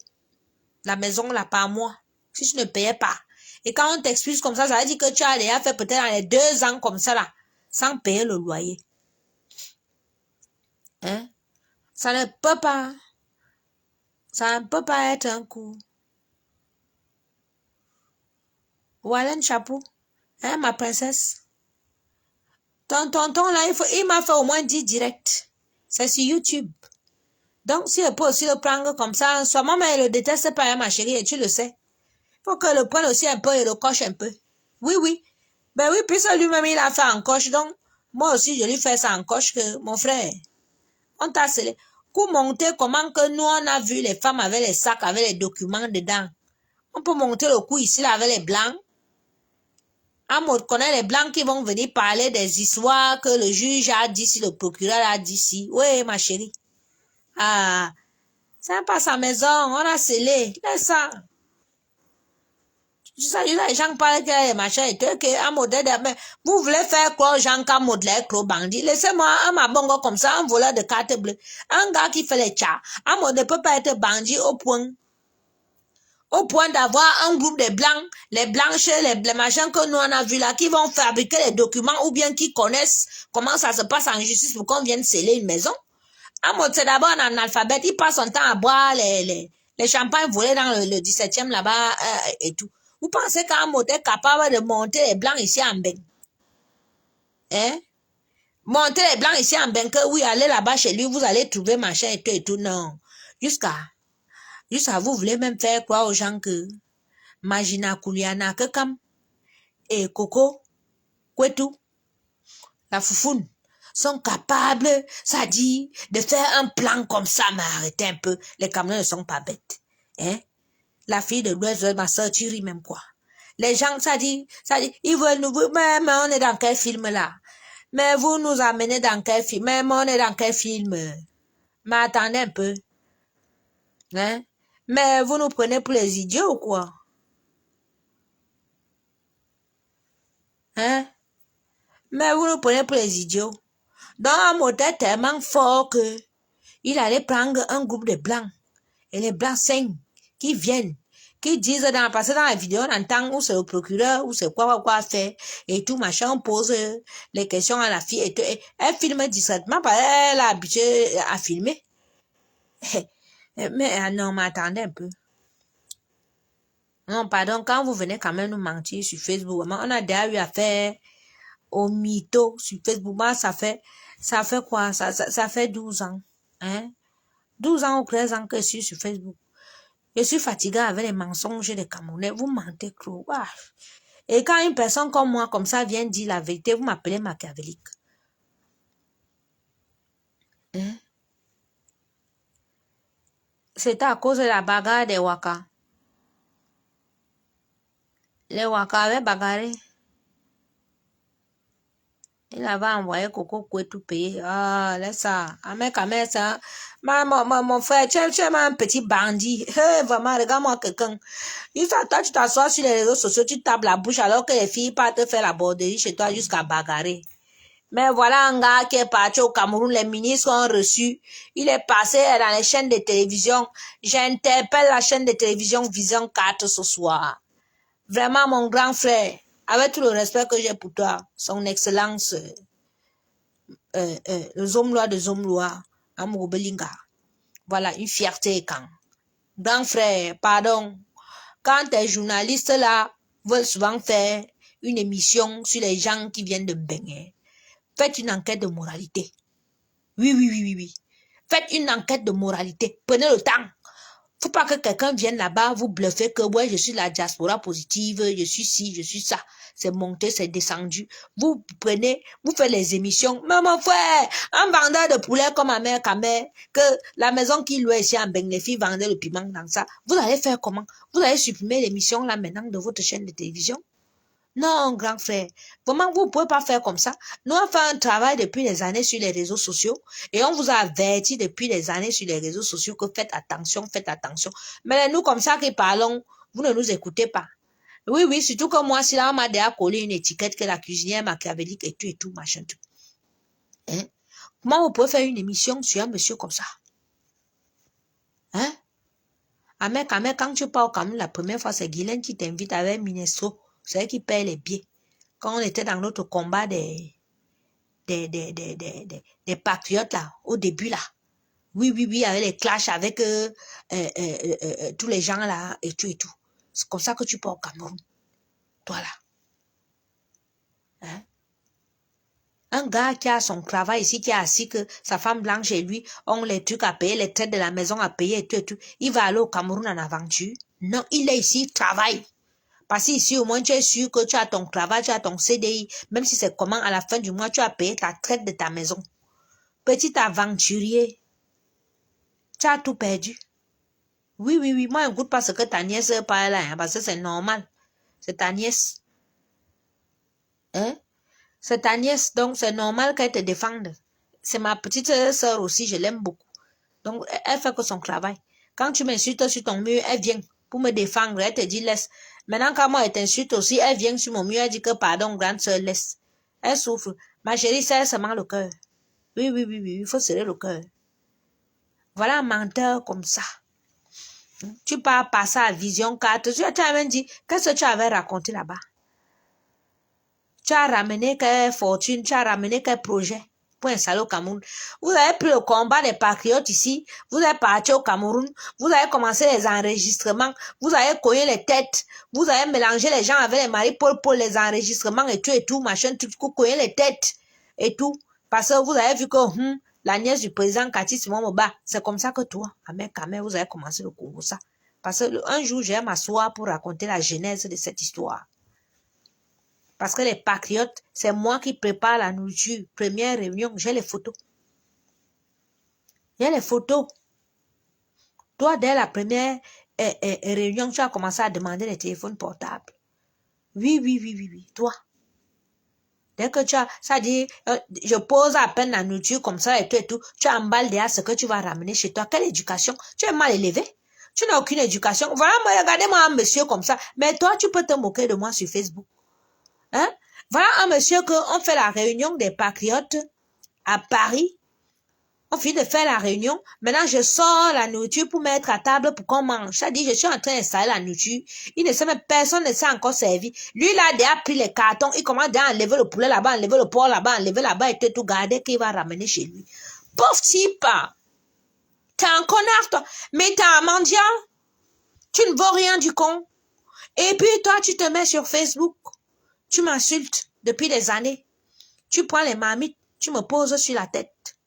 La maison, là, par mois. Si tu ne payais pas. Et quand on t'explique comme ça veut dire que tu as déjà fait peut-être dans les 2 ans comme ça, là, sans payer le loyer. Hein? Ça ne peut pas. Ça ne peut pas être un coup. Voilà un chapeau. Hein, ma princesse? Ton tonton, là, il m'a fait au moins 10 directs. C'est sur YouTube. Donc, si elle peut aussi le prendre comme ça, soit maman, elle le déteste pas, hein, ma chérie, et tu le sais. Il faut que le prenne aussi un peu et le coche un peu. Oui, oui. Ben oui, puisque lui-même, il a fait en coche, donc, moi aussi, je lui fais ça en coche que, mon frère, on t'a scellé. Pour monter comment que nous, on a vu les femmes avec les sacs, avec les documents dedans. On peut monter le coup ici, là, avec les blancs. On connaît les blancs qui vont venir parler des histoires que le juge a dit si, le procureur a dit si. Oui, ma chérie. Ah, c'est pas sa maison, on a scellé. Laisse ça. Tu sais, les gens parlent que les machins et tout, que un modèle de, mais vous voulez faire quoi aux gens comme modèle clos bandit? Laissez-moi un mabongo comme ça, un voleur de carte bleue. Un gars qui fait les chats. Un modèle ne peut pas être bandit au point d'avoir un groupe de blancs, les blanches, les machins que nous on a vu là, qui vont fabriquer les documents ou bien qui connaissent comment ça se passe en justice pour qu'on vienne sceller une maison. Un mot, c'est d'abord un analphabète, il passe son temps à boire les champagnes volés dans le 17e là-bas et tout. Vous pensez qu'un mot est capable de monter les blancs ici en bain? Hein? Monter les blancs ici en bain, que oui, allez là-bas chez lui, vous allez trouver machin et tout, non. Jusqu'à vous voulez même faire croire aux gens que Magina Kouliana, que comme, et Coco, Kwetu, la foufoune, sont capables, ça dit, de faire un plan comme ça, mais arrêtez un peu, les Camerounais ne sont pas bêtes. Hein? La fille de l'Ouest, ma soeur, tu ris même quoi. Les gens, ça dit, ils veulent nous, mais on est dans quel film là? Mais vous nous amenez dans quel film? Mais on est dans quel film? Mais attendez un peu. Hein? Mais vous nous prenez pour les idiots ou quoi? Hein? Mais vous nous prenez pour les idiots. Donc, un moteur tellement fort que il allait prendre un groupe de blancs. Et les blancs saignent, qui viennent, qui disent parce que dans la vidéo, on entend où c'est le procureur, où c'est quoi faire, et tout, machin, on pose les questions à la fille, et tout. Et elle filme discrètement, parce qu'elle a habitué à filmer. Mais non, mais attendez un peu. Non, pardon, quand vous venez quand même nous mentir sur Facebook, on a déjà eu affaire au mytho sur Facebook. Moi, ça fait quoi? Ça fait 12 ans. Hein? 12 ans ou 13 ans que je suis sur Facebook. Je suis fatiguée avec les mensonges des Camerounais. Vous mentez trop. Ah. Et quand une personne comme moi, comme ça, vient dire la vérité, vous m'appelez machiavélique. Hein? C'était à cause de la bagarre des Waka. Les Waka avaient bagarré. Il avait envoyé Coco Kwetu payer. Ah, laisse ça. Avec ça. Mon frère, tu es un petit bandit. Hey, vraiment, regarde-moi quelqu'un. Toi, tu t'assois sur les réseaux sociaux, tu tapes la bouche alors que les filles partent te faire la borderie chez toi jusqu'à bagarrer. Mais voilà un gars qui est parti au Cameroun, les ministres ont reçu. Il est passé dans les chaînes de télévision. J'interpelle la chaîne de télévision Vision 4 ce soir. Vraiment, mon grand frère, avec tout le respect que j'ai pour toi, son excellence, le Zomlois de Zomlois, Amoubelinga. Voilà, une fierté quand. Grand frère, pardon. Quand les journalistes là veulent souvent faire une émission sur les gens qui viennent de baigner. Faites une enquête de moralité. Oui. Faites une enquête de moralité. Prenez le temps. Faut pas que quelqu'un vienne là-bas vous bluffer que ouais, je suis la diaspora positive, je suis ci, je suis ça. C'est monté, c'est descendu. Vous prenez, vous faites les émissions. Mais mon frère, un vendeur de poulet comme ma mère Kamel, que la maison qui louait ici en Beng, les filles vendaient le piment dans ça. Vous allez faire comment? Vous allez supprimer l'émission là maintenant de votre chaîne de télévision? Non, grand frère. Vraiment, vous ne pouvez pas faire comme ça. Nous avons fait un travail depuis des années sur les réseaux sociaux et on vous a averti depuis des années sur les réseaux sociaux que faites attention, faites attention. Mais nous, comme ça qui parlons, vous ne nous écoutez pas. Oui, surtout que moi, si là, on m'a déjà collé une étiquette que la cuisinière machiavélique et tout, machin, tout. Hein? Comment vous pouvez faire une émission sur un monsieur comme ça? Hein? Amé, quand tu pars au Cameroun, la première fois, c'est Guylaine qui t'invite avec Minestrone. C'est elle qui paye les billets. Quand on était dans notre combat des patriotes là, au début là. Oui, avec les clashs avec tous les gens là et tout. C'est comme ça que tu pars au Cameroun. Toi là. Hein? Un gars qui a son travail ici, qui est assis, que sa femme blanche et lui ont les trucs à payer, les traites de la maison à payer et tout. Il va aller au Cameroun en aventure. Non, il est ici, il travaille. Parce qu'ici, au moins, tu es sûr que tu as ton travail, tu as ton CDI. Même si c'est comment, à la fin du mois, tu as payé ta traite de ta maison. Petit aventurier, tu as tout perdu. Oui. Moi, écoute pas ce que ta nièce parle là, hein, parce que c'est normal. C'est ta nièce. Hein? C'est ta nièce, donc c'est normal qu'elle te défende. C'est ma petite sœur aussi, je l'aime beaucoup. Donc, elle fait que son travail. Quand tu m'insultes sur ton mur, elle vient pour me défendre. Elle te dit laisse. Maintenant, quand moi, elle t'insulte aussi, elle vient sur mon mur, elle dit que pardon, grande sœur, laisse. Elle souffre. Ma chérie, c'est seulement le cœur. Oui, il faut serrer le cœur. Voilà un menteur comme ça. Tu pars passer à Vision 4. Tu as même dit, qu'est-ce que tu avais raconté là-bas? Tu as ramené quelle fortune, tu as ramené quel projet pour installer au Cameroun. Vous avez pris le combat des patriotes ici, vous êtes parti au Cameroun, vous avez commencé les enregistrements, vous avez cogné les têtes, vous avez mélangé les gens avec les maris pour les enregistrements et tout, machin, tout, cogné les têtes et tout. Parce que vous avez vu que la nièce du président Kati Simon Moba, c'est comme ça que toi, avec Kamel, vous avez commencé le Congo, ça. Parce que un jour, je vais m'asseoir pour raconter la genèse de cette histoire. Parce que les patriotes, c'est moi qui prépare la nourriture. Première réunion, j'ai les photos. J'ai les photos. Toi, dès la première réunion, tu as commencé à demander les téléphones portables. Oui. Toi. Dès que tu as, ça dit, je pose à peine la nourriture comme ça et tout, tu emballes derrière ce que tu vas ramener chez toi. Quelle éducation? Tu es mal élevé. Tu n'as aucune éducation. Voilà, regardez-moi un monsieur comme ça. Mais toi, tu peux te moquer de moi sur Facebook. Hein? Voilà un monsieur qu'on fait la réunion des patriotes à Paris. On finit de faire la réunion. Maintenant, je sors la nourriture pour mettre à table pour qu'on mange. Ça dit, je suis en train d'installer la nourriture. Il ne sait même, personne ne s'est encore servi. Lui, il a déjà pris les cartons. Il commence déjà à enlever le poulet là-bas, enlever le porc là-bas, enlever là-bas et tout garder qu'il va ramener chez lui. Pauvre type! T'es un connard, toi. Mais t'es un mendiant. Tu ne vaux rien du con. Et puis, toi, tu te mets sur Facebook. Tu m'insultes depuis des années. Tu prends les marmites, tu me poses sur la tête.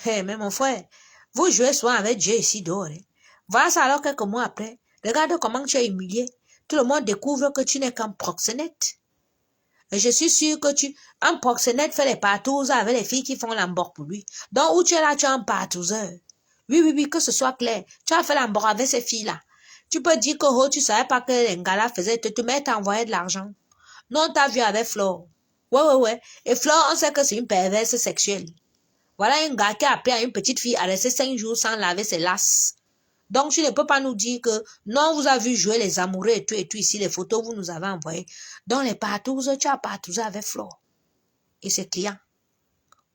Mais mon frère, vous jouez souvent avec Dieu ici dehors. Hein. Voilà ça alors quelques mois après. Regarde comment tu es humilié. Tout le monde découvre que tu n'es qu'un proxénète. Et je suis sûr que un proxénète fait les partouzes avec les filles qui font l'embord pour lui. Donc où tu es là, tu es un partouzeur. Oui, que ce soit clair. Tu as fait l'embord avec ces filles-là. Tu peux dire que oh, tu savais pas que les Ngala faisaient te mettre à envoyer de l'argent. Non, t'as vu avec Flore. Ouais. Et Flore, on sait que c'est une perverse sexuelle. Voilà un gars qui a appelé à une petite fille à rester 5 jours sans laver ses lasses. Donc, tu ne peux pas nous dire que non, vous avez vu jouer les amoureux et tout ici, les photos vous nous avez envoyées. Donc, les partouzes, tu as partouzé avec Flore. Et ses clients.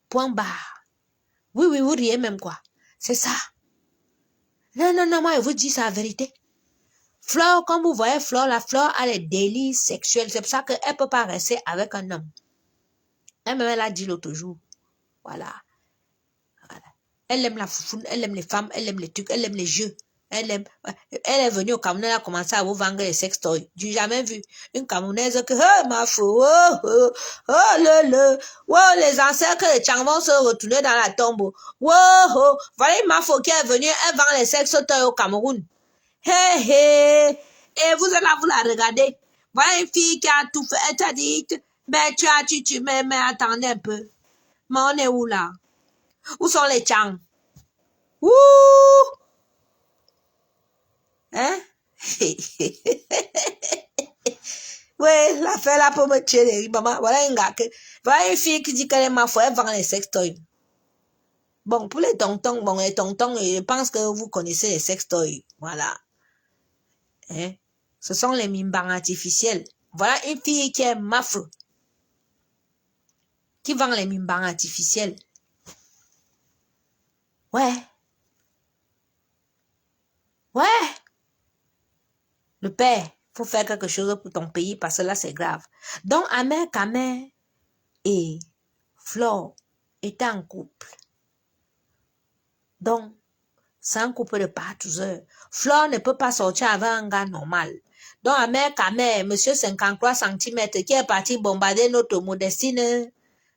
Point barre. Oui, vous riez même quoi. C'est ça. Non, moi, je vous dis la vérité. Flore, comme vous voyez Flore, la Flore a les délits sexuels. C'est pour ça qu'elle ne peut pas rester avec un homme. Elle l'a dit l'autre jour. Voilà. Elle aime la foufoune, elle aime les femmes, elle aime les trucs, elle aime les jeux. Elle est venue au Cameroun, elle a commencé à vous vendre les sextoys. J'ai jamais vu une Camerounaise que, oh, ma fou, oh, oh, oh, oh, les ancêtres de Tchang vont se retourner dans la tombe. Oh, oh, voilà une mafo qui est venue, elle vend les sextoys au Cameroun. Hé, hé, et vous allez vous la regarder. Voilà une fille qui a tout fait, elle t'a dit, mais mais attendez un peu. Mais on est où là? Où sont les Tchang? Ouh! Hein? Oui, l'affaire là pour me tuer, maman. Voilà un gars voilà une fille qui dit qu'elle est ma foi, elle vend les sextoys. Bon, pour les tontons, je pense que vous connaissez les sextoys. Voilà. Hein? Ce sont les mimbans artificiels. Voilà une fille qui est mafre. Qui vend les mimbans artificiels. Ouais. Ouais. Le père, faut faire quelque chose pour ton pays parce que là, c'est grave. Donc, Amer Kamer et Flore étaient en couple. Donc, c'est un couple de partouzeurs. Flore ne peut pas sortir avec un gars normal. Donc, Amer Kamer, monsieur 53 cm, qui est parti bombarder notre Modestine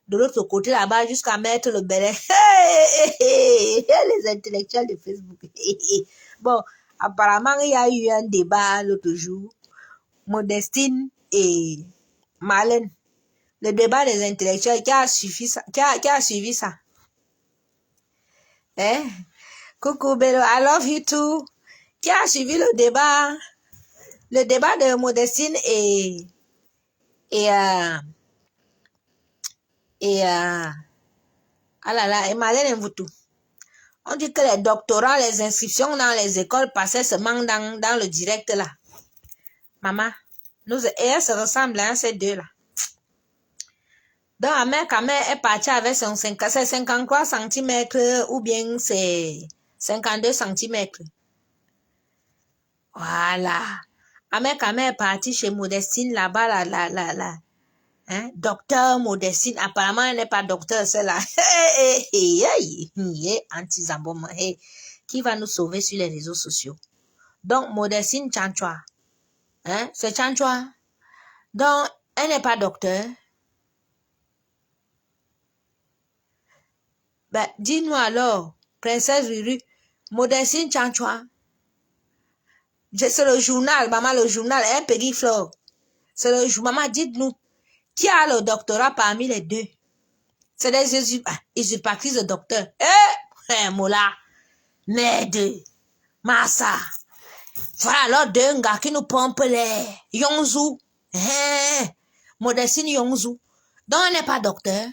de l'autre côté là-bas jusqu'à mettre le béret. Les intellectuels de Facebook. Bon, apparemment, il y a eu un débat l'autre jour. Modestine et Marlène. Le débat des intellectuels qui a suivi ça. Hein? Coucou Bello, I love you too. Qui a suivi le débat de Modestine et Marlène Mvoutou. On dit que les doctorats, les inscriptions dans les écoles passaient seulement dans le direct là. Maman, et elles se ressemblent, hein, ces deux là. Donc, Amer Kamer est parti avec ses 53 cm ou bien ses 52 cm. Voilà. Amer Kamer est parti chez Modestine là-bas, hein? Docteur Modestine. Apparemment, elle n'est pas docteur, celle-là. Anti-Zambom. Qui va nous sauver sur les réseaux sociaux? Donc, Modestine Chanchwa. Hein? C'est Chanchwa. Donc, elle n'est pas docteur. Ben, dis-nous alors, princesse Ruru, Modestine Chanchwa. C'est le journal, maman, le journal, hein, Peggy Flore. C'est le journal, maman, dites-nous, qui a le doctorat parmi les deux? C'est des usurpatrices de docteurs. Mola, Merde, Massa. Voilà alors deux gars qui nous pompent les Yonzou. Modestine Yonzou. Donc, elle n'est pas docteur.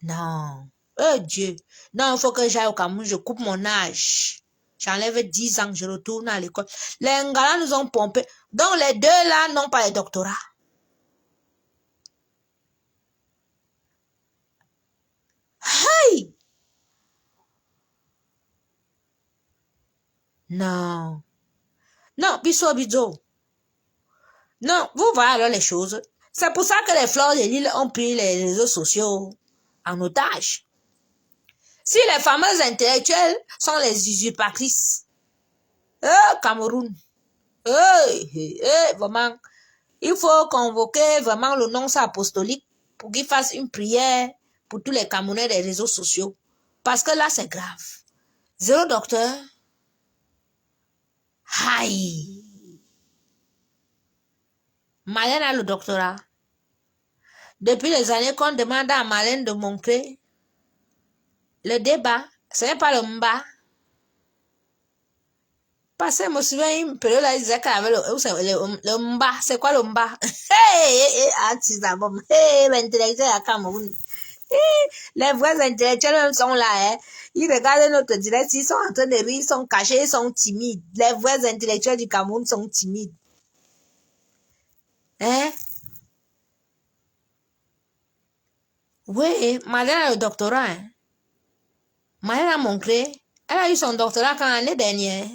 Non. Oh Dieu. Non, il faut que j'aille au Cameroun, je coupe mon âge. J'enlève 10 ans, je retourne à l'école. Les Ngala nous ont pompé. Donc, les deux là n'ont pas de doctorat. Hey! Non. Non, biso bizo. Non, vous voyez alors les choses. C'est pour ça que les fleurs de l'île ont pris les réseaux sociaux en otage. Si les fameuses intellectuelles sont les usurpatrices, Cameroun, vraiment, il faut convoquer vraiment le nonce apostolique pour qu'il fasse une prière pour tous les Camerounais des réseaux sociaux. Parce que là, c'est grave. Zéro docteur. Aïe. Marlène a le doctorat. Depuis les années qu'on demande à Marlène de montrer le débat, ce n'est pas le mba. Parce que je me souviens, une période là, il disait qu'elle avait le mba. C'est quoi le mba? L'intellectuel à Cameroun. Les vrais intellectuels même sont là, hein. Ils regardent notre direct, ils sont en train de rire, ils sont cachés, ils sont timides. Les vrais intellectuels du Cameroun sont timides. Hein? Oui, Marlène a le doctorat, hein. Marlène a montré. Elle a eu son doctorat quand l'année dernière.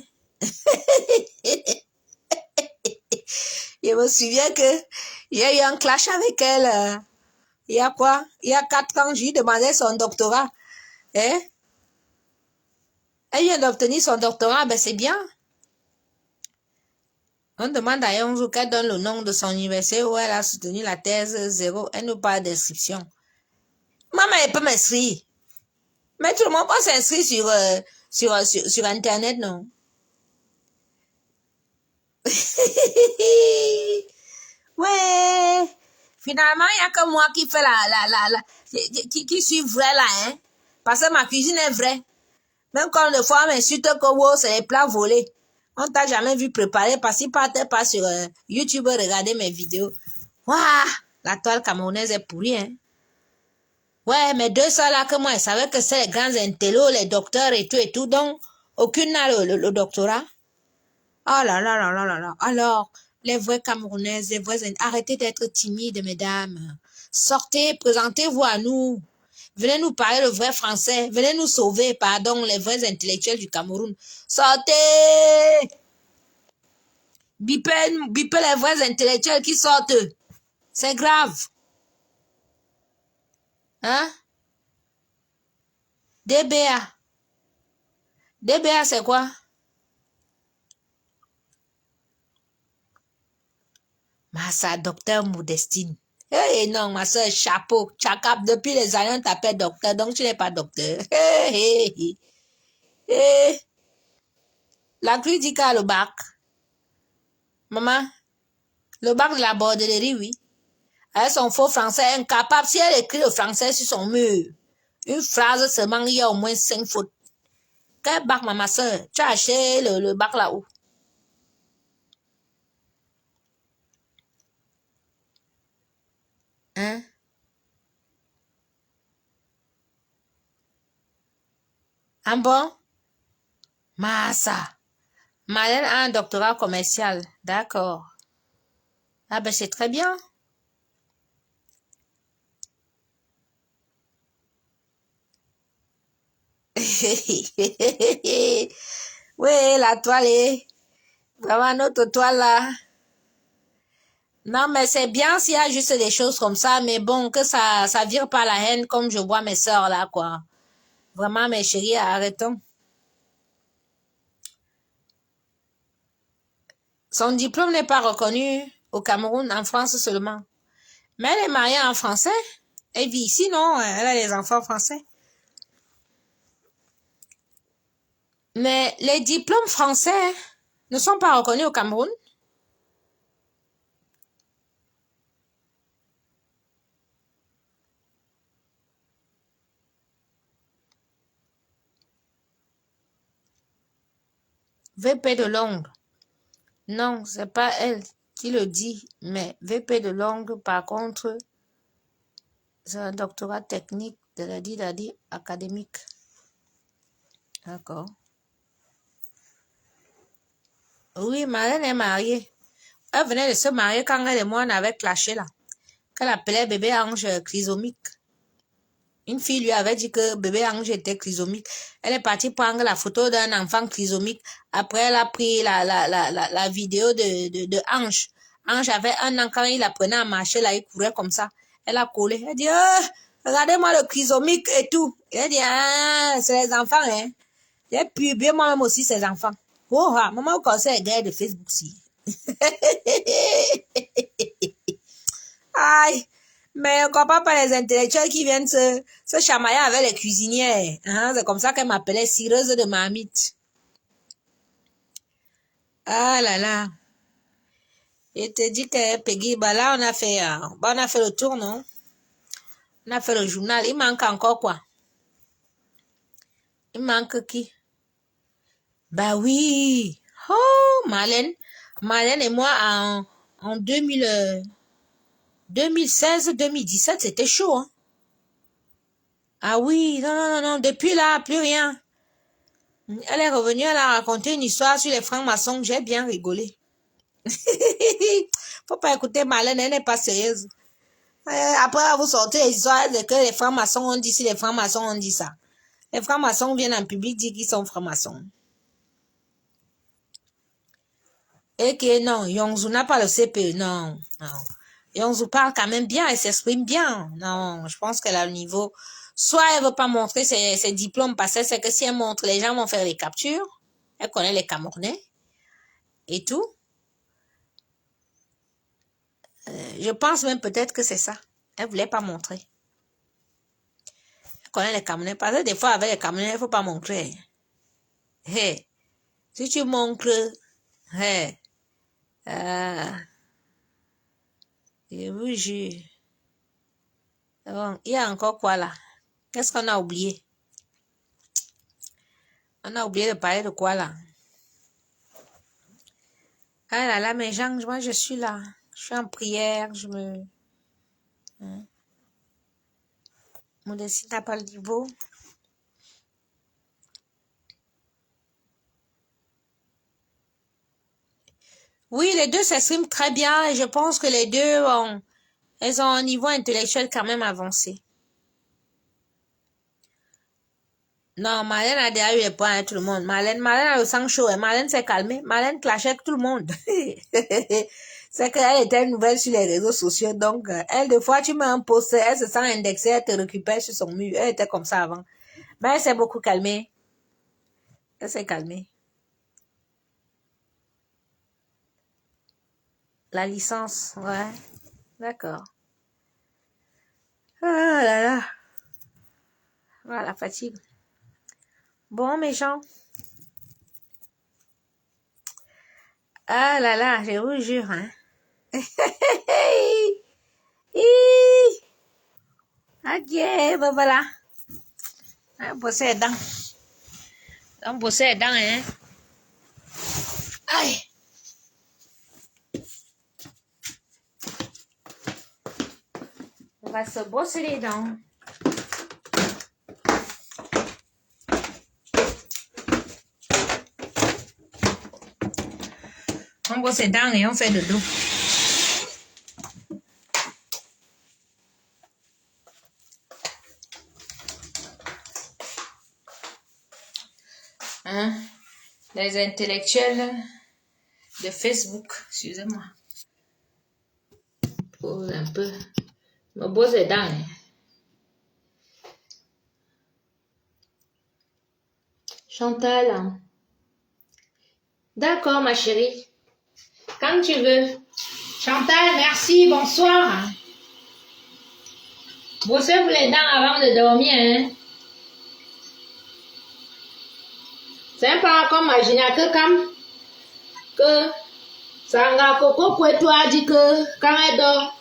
Je me souviens que j'ai eu un clash avec elle. Il y a quoi? Il y a 4 ans, je lui demandais son doctorat. Hein? Elle vient d'obtenir son doctorat, ben c'est bien. On demande à Yonzu qu'elle donne le nom de son université où elle a soutenu la thèse 0. Elle nous parle d'inscription. Maman, elle peut m'inscrire. Mais tout le monde peut s'inscrire sur Internet, non? Ouais. Finalement, il n'y a que moi qui fais qui suis vrai là, hein. Parce que ma cuisine est vraie. Même quand le fois m'insulte que wow, c'est les plats volés. On t'a jamais vu préparer parce qu'il partait pas sur YouTube regarder mes vidéos. Waouh, la toile camerounaise est pourrie, hein. Ouais, mais deux sœurs là que moi, elles savaient que c'est les grands intellos, les docteurs et tout. Donc, aucune n'a le doctorat. Oh là là là là là là. Alors, les vraies Camerounaises, les vraies... Arrêtez d'être timides, mesdames. Sortez, présentez-vous à nous. Venez nous parler le vrai français. Venez nous sauver, pardon, les vrais intellectuels du Cameroun. Sortez! Bipez les vrais intellectuels qui sortent. C'est grave. Hein? DBA. DBA, c'est quoi? Massa, docteur Modestine. Eh non, ma soeur, chapeau, tchakap, depuis les années, on t'appelle docteur, donc tu n'es pas docteur. La clé dit qu'à le bac. Maman, le bac de la bordellerie, oui. Avec son faux français incapable, si elle écrit le français sur son mur, une phrase seulement, il y a au moins 5 fautes. Quel bac, ma soeur? Tu as acheté le bac là-haut? Hein? Ah bon? Massa. Marlène a un doctorat commercial. D'accord. Ah ben c'est très bien. Oui, la toile est vraiment notre toile là. Non, mais c'est bien s'il y a juste des choses comme ça, mais bon, que ça vire pas la haine comme je vois mes sœurs là, quoi. Vraiment, mes chéris, arrêtons. Son diplôme n'est pas reconnu au Cameroun, en France seulement. Mais elle est mariée en français. Elle vit ici, non? Elle a des enfants français. Mais les diplômes français ne sont pas reconnus au Cameroun. VP de Londres. Non, c'est pas elle qui le dit, mais VP de Londres, par contre, c'est un doctorat technique de la didactique académique. D'accord. Oui, Marlène est mariée. Elle venait de se marier quand elle et moi on avait clashé là. Qu'elle appelait bébé ange chrysomique. Une fille lui avait dit que bébé ange était chrysomique. Elle est partie prendre la photo d'un enfant chrysomique. Après, elle a pris la vidéo de Ange. Ange avait un an quand il apprenait à marcher là, il courait comme ça. Elle a collé. Elle dit, regardez-moi le chrysomique et tout. Elle dit, ah, c'est les enfants, hein. J'ai publié moi-même aussi ces enfants. Oh, ah, maman, vous connaissez les gars de Facebook aussi. Aïe, mais on comprend pas les intellectuels qui viennent se chamailler avec les cuisinières. Hein? C'est comme ça qu'elle m'appelait cireuse de marmite. Ah là là. Je te dis que Peggy, bah là on a fait le tour, non? On a fait le journal. Il manque encore quoi? Il manque qui? Bah oui. Oh, Marlène. Marlène et moi en 2016-2017, c'était chaud. Hein? Ah oui, non, non, non, non. Depuis là, plus rien. Elle est revenue, elle a raconté une histoire sur les francs-maçons. J'ai bien rigolé. Faut pas écouter Marlène, elle n'est pas sérieuse. Après, vous sortez les histoires de que les francs-maçons ont dit si les francs-maçons ont dit ça. Les francs-maçons viennent en public dire qu'ils sont francs-maçons. Et que non, Yonzu n'a pas le CPE, non, non. Yonzu parle quand même bien, elle s'exprime bien. Non, je pense qu'elle a le niveau Soit elle veut pas montrer ses diplômes parce qu'elle sait que si elle montre, les gens vont faire les captures. Elle connaît les Camerounais et tout. Je pense même peut-être que c'est ça. Elle voulait pas montrer. Elle connaît les Camerounais. Parce que des fois, avec les Camerounais, il faut pas montrer. Hey, si tu montres, hey, je vous jure. Bon, il y a encore quoi là? Qu'est-ce qu'on a oublié? On a oublié de parler de quoi là? Ah là là, mes gens, moi je suis là. Je suis en prière, mon dessin n'a pas le niveau. Oui, les deux s'expriment très bien et je pense que les deux elles ont un niveau intellectuel quand même avancé. Non, Marlène a déjà eu les points avec tout le monde. Marlène a le sang chaud et Marlène s'est calmée. Marlène clashait avec tout le monde. C'est qu'elle était nouvelle sur les réseaux sociaux. Donc, elle, des fois, tu mets un post, elle se sent indexée, elle te récupère sur son mur. Elle était comme ça avant. Mais elle s'est beaucoup calmée. Elle s'est calmée. La licence, ouais. D'accord. Ah là là. Ah, la fatigue. Bon, mes gens. Ah là là, je vous jure, hein. Adieu, ben voilà. On bossait les dents. On bossait les dents, hein. Aïe. On va se bosser les dents. On bosse les dents et on fait de dos. Hein? Les intellectuels de Facebook, excusez-moi. Pose un peu. Me bosse les dents, hein. Chantal. Hein? D'accord, ma chérie. Quand tu veux. Chantal, merci, bonsoir. Bossez-vous les dents avant de dormir, hein. C'est un peu comme Magina que Sanga Coco Kweto a dit que quand elle dort,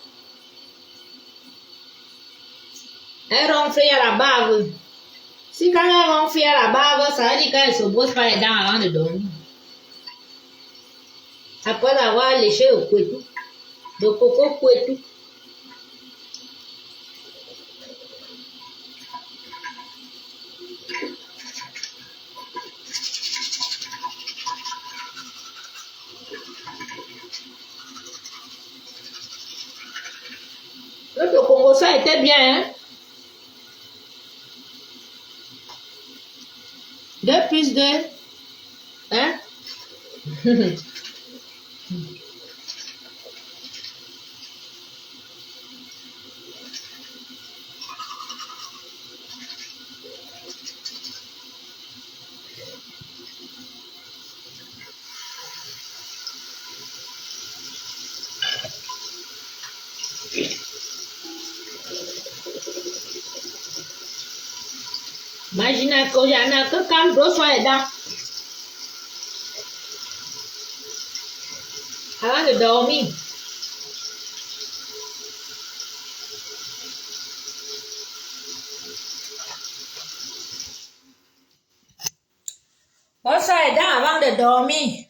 elle ronfle à la bave. Si quand elle ronfle à la bave, ça veut dire qu'elle se brosse pas les dents avant de dormir. Après avoir léché au Kweto, de Coco Kweto. Le Congo, ça était bien, hein? 2 plus 2, hein? Imagine qu'il y en a que quand brosse les dents avant de dormir. Brosse les dents avant de dormir.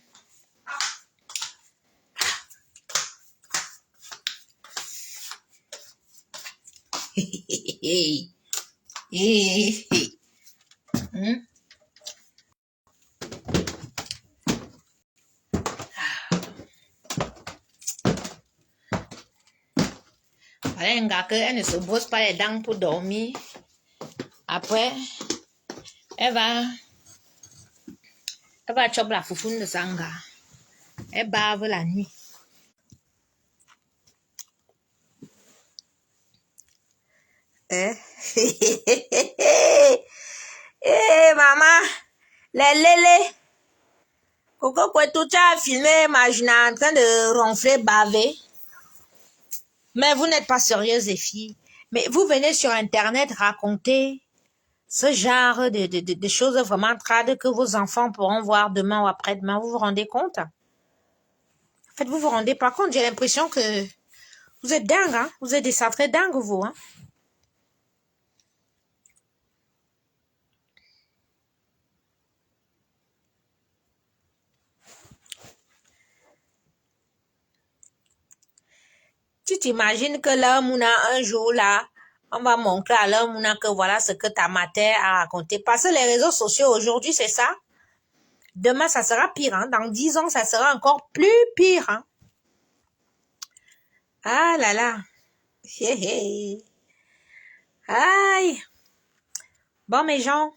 Voilà un gars qu'elle ne se brosse pas les dents pour dormir. Après, elle va choper la foufoune de Sanga. Elle bave la nuit. Hein? Eh, maman, les lélés. Coco Kwetu, tu as filmé Magina en train de ronfler, baver. Mais vous n'êtes pas sérieuse, les filles. Mais vous venez sur Internet raconter ce genre de choses vraiment trades que vos enfants pourront voir demain ou après-demain. Vous vous rendez compte? En fait, vous vous rendez pas compte. J'ai l'impression que vous êtes dingue, hein? Vous êtes des sacrés dingues, vous, hein? Tu t'imagines que là, Mouna, un jour, là, on va montrer à leur Mouna que voilà ce que ta matière a raconté. Parce que les réseaux sociaux, aujourd'hui, c'est ça. Demain, ça sera pire, hein? Dans 10 ans, ça sera encore plus pire, hein? Ah là là. Hé hé. Aïe. Bon, mes gens,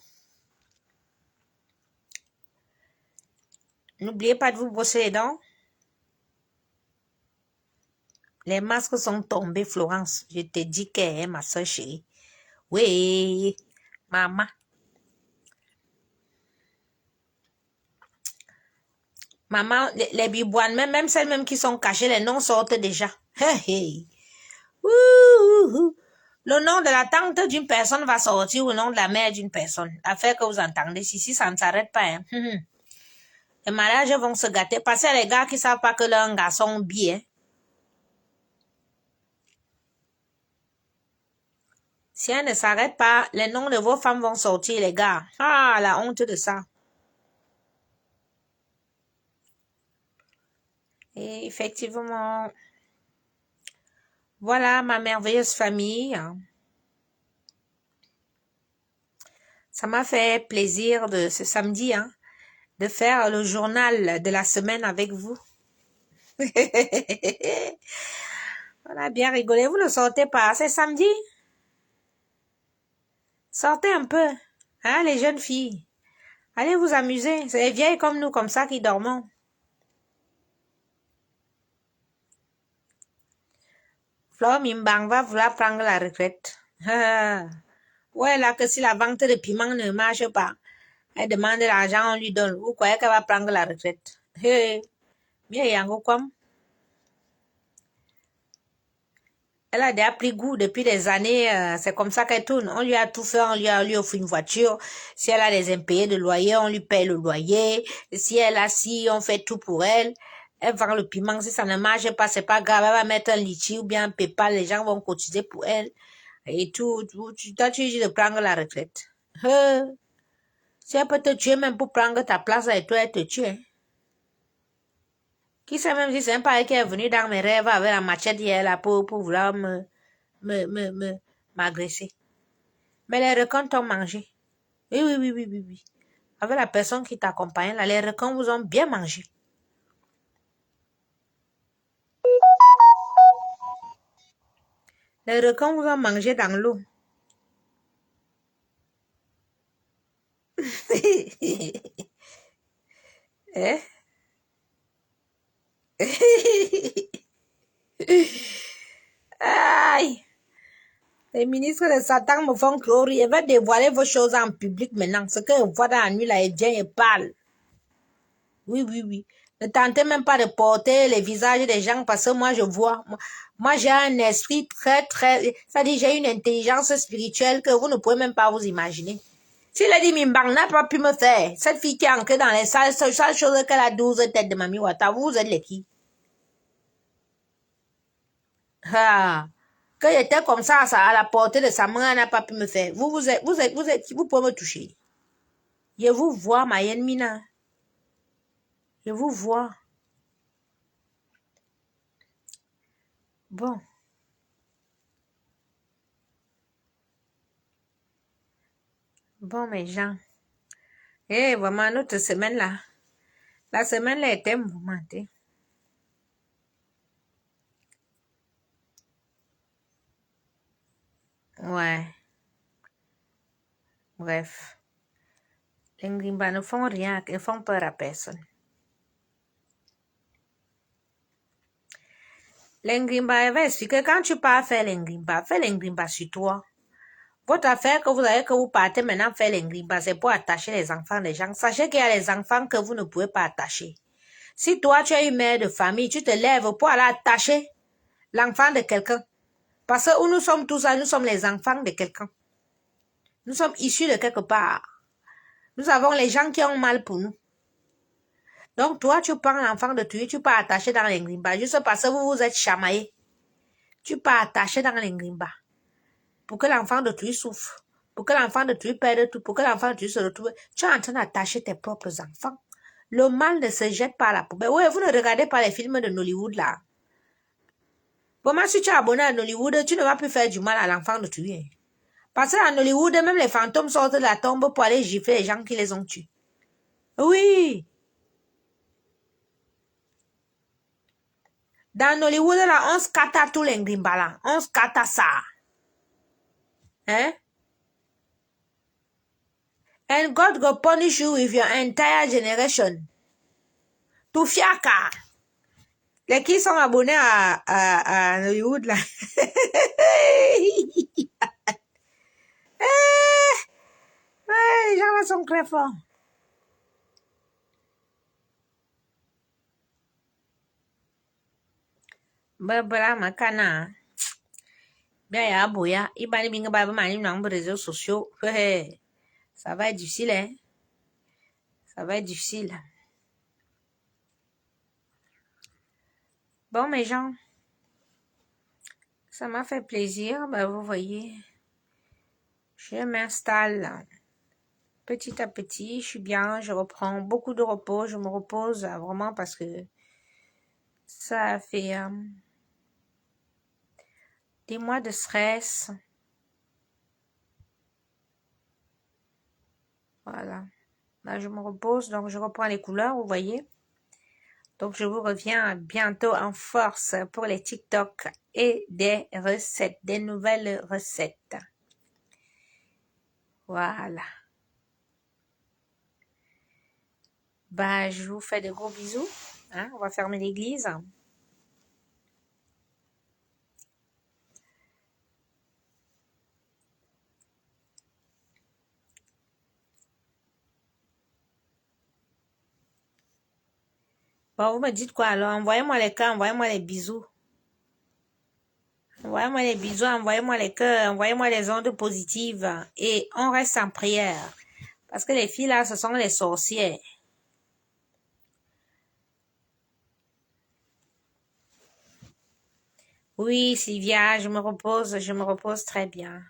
n'oubliez pas de vous brosser les dents. Les masques sont tombés, Florence. Je te dis qu'elle est ma soeur chérie. Oui, maman. Maman, les biboines, même celles même qui sont cachées, les noms sortent déjà. Hey, hey. Ouh. Le nom de la tante d'une personne va sortir au nom de la mère d'une personne. Affaire que vous entendez, si ça ne s'arrête pas. Hein. Les mariages vont se gâter. Parce que les gars qui ne savent pas que leurs garçons bien. Si elle ne s'arrête pas, les noms de vos femmes vont sortir, les gars. Ah, la honte de ça. Et effectivement, voilà ma merveilleuse famille. Ça m'a fait plaisir de ce samedi, hein, de faire le journal de la semaine avec vous. On a bien rigolé. Vous ne sortez pas. C'est samedi. Sortez un peu. Hein, les jeunes filles. Allez vous amuser. C'est les vieilles comme nous, comme ça, qui dormons. Flore Mimbang va vouloir prendre la retraite. Ouais, là, que si la vente de piment ne marche pas, elle demande l'argent, on lui donne. Vous croyez qu'elle va prendre la retraite? Bien, yango comme. Elle a déjà pris goût depuis des années, c'est comme ça qu'elle tourne. On lui a tout fait, on lui offert une voiture. Si elle a des impayés de loyer, on lui paye le loyer. Si elle a on fait tout pour elle. Elle vend le piment, si ça ne marche pas, c'est pas grave. Elle va mettre un litchi ou bien un PayPal, les gens vont cotiser pour elle. Et tout, toi, tu dis de prendre la retraite. Si elle peut te tuer même pour prendre ta place et toi, elle te tue. Hein. Qui sait même si c'est un pareil qui est venu dans mes rêves avec la machette hier là pour vouloir m'agresser. Mais les requins t'ont mangé. Oui. Avec la personne qui t'accompagne, là, les requins vous ont bien mangé. Les requins vous ont mangé dans l'eau. Eh? Aïe! Les ministres de Satan me font croire. Ils veulent dévoiler vos choses en public maintenant. Ce que voit dans la nuit, là, il vient et parle. Oui. Ne tentez même pas de porter les visages des gens parce que moi, je vois. Moi, j'ai un esprit très... Ça dit, j'ai une intelligence spirituelle que vous ne pouvez même pas vous imaginer. Si Lady Mimbang n'a pas pu me faire, cette fille qui est ancrée dans les salles, seule chose qu'elle a 12 têtes de Mami Wata, vous êtes les qui? Ah, que j'étais comme ça, à la portée de sa main, elle n'a pas pu me faire. Vous pouvez me toucher. Je vous vois, ma Yenmina. Je vous vois. Bon. Bon, mes gens. Eh, vraiment, notre semaine là. La semaine là était mouvementée. Ouais. Bref. Les Ngrimba ne font rien, ils font peur à personne. Les Ngrimba, elle va expliquer quand tu pars faire les Ngrimba, fais les Ngrimba sur toi. Votre affaire que vous avez, que vous partez maintenant faire les ngrimba, c'est pour attacher les enfants des gens. Sachez qu'il y a les enfants que vous ne pouvez pas attacher. Si toi, tu es une mère de famille, tu te lèves pour aller attacher l'enfant de quelqu'un. Parce que où nous sommes tous là, nous sommes les enfants de quelqu'un. Nous sommes issus de quelque part. Nous avons les gens qui ont mal pour nous. Donc, toi, tu prends l'enfant de tuer, tu peux attacher dans les ngrimba. Juste parce que vous vous êtes chamaillé. Tu peux attacher dans les ngrimba. Pour que l'enfant de tuer souffre. Pour que l'enfant de tuer perde tout. Pour que l'enfant de tuer se retrouve. Tu es en train d'attacher tes propres enfants. Le mal ne se jette pas à la poubelle. Oui, vous ne regardez pas les films de Nollywood là. Comment si tu es abonné à Nollywood, tu ne vas plus faire du mal à l'enfant de tuer. Parce qu'à Nollywood, même les fantômes sortent de la tombe pour aller gifler les gens qui les ont tués. Oui. Dans Nollywood, là, on se cata tous les ngrimba là. On se cata ça. Hein? And God will punish you with your entire generation. Tout fiaka. Les qui sont abonnés à Hollywood, là. Les gens là sont très forts. Babala makana. Bien, ya boya. Ibani binga baba mani nombre de réseaux sociaux. Ça va être difficile, hein. Ça va être difficile. Bon, mes gens. Ça m'a fait plaisir. Ben, vous voyez. Je m'installe. Petit à petit, je suis bien, je reprends beaucoup de repos, je me repose vraiment parce que ça fait des mois de stress. Voilà. Là, je me repose, donc je reprends les couleurs, vous voyez. Donc, je vous reviens bientôt en force pour les TikTok et des recettes, des nouvelles recettes. Voilà. Bah, je vous fais de gros bisous. Hein, on va fermer l'église. Bon, vous me dites quoi alors? Envoyez-moi les cœurs, envoyez-moi les bisous. Envoyez-moi les bisous, envoyez-moi les cœurs, envoyez-moi les ondes positives. Et on reste en prière. Parce que les filles là, ce sont les sorcières. Oui, Sylvia, je me repose très bien.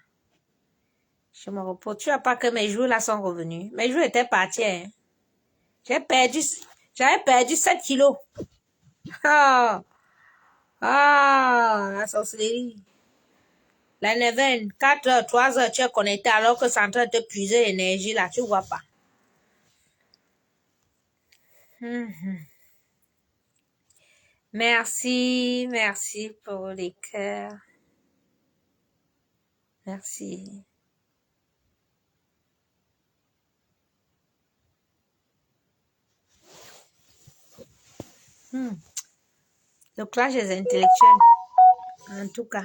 Je me repose. Tu vois pas que mes jours là sont revenus. Mes jours étaient partis. Hein. J'avais perdu 7 kilos. Ah, la sorcellerie. La neuvaine, 4 heures, 3 heures, tu es connecté alors que c'est en train de te puiser l'énergie là, tu vois pas. Merci pour les cœurs. Merci. Le clash des intellectuels, en tout cas.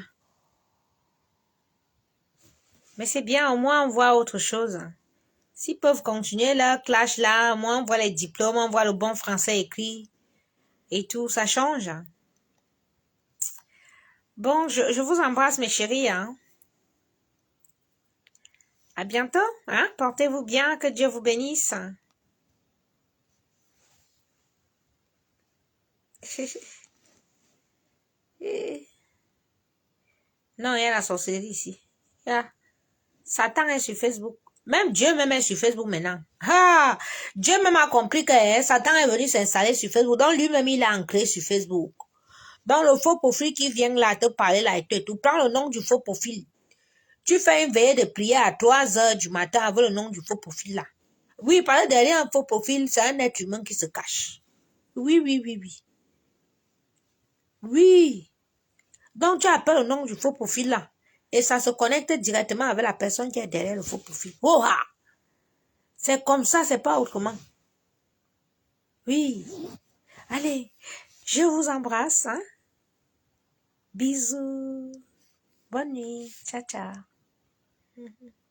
Mais c'est bien, au moins on voit autre chose. S'ils peuvent continuer leur clash là, au moins on voit les diplômes, on voit le bon français écrit et tout, ça change. Bon, je vous embrasse mes chéris. Hein. À bientôt. Hein. Portez-vous bien, que Dieu vous bénisse. Non, il y a la sorcellerie ici. Satan est sur Facebook. Même Dieu même est sur Facebook maintenant. Ah, Dieu même a compris que Satan est venu s'installer sur Facebook. Donc lui-même, il a ancré sur Facebook. Donc le faux profil qui vient là te parler là et tout. Prends le nom du faux profil. Tu fais une veillée de prière à 3 heures du matin avec le nom du faux profil là. Oui, parce que derrière un faux profil, c'est un être humain qui se cache. Oui. Oui. Donc tu appelles le nom du faux profil là. Et ça se connecte directement avec la personne qui est derrière le faux profil. Oh, ah! C'est comme ça, c'est pas autrement. Oui. Allez, je vous embrasse. Hein? Bisous. Bonne nuit. Ciao, ciao. Mhm.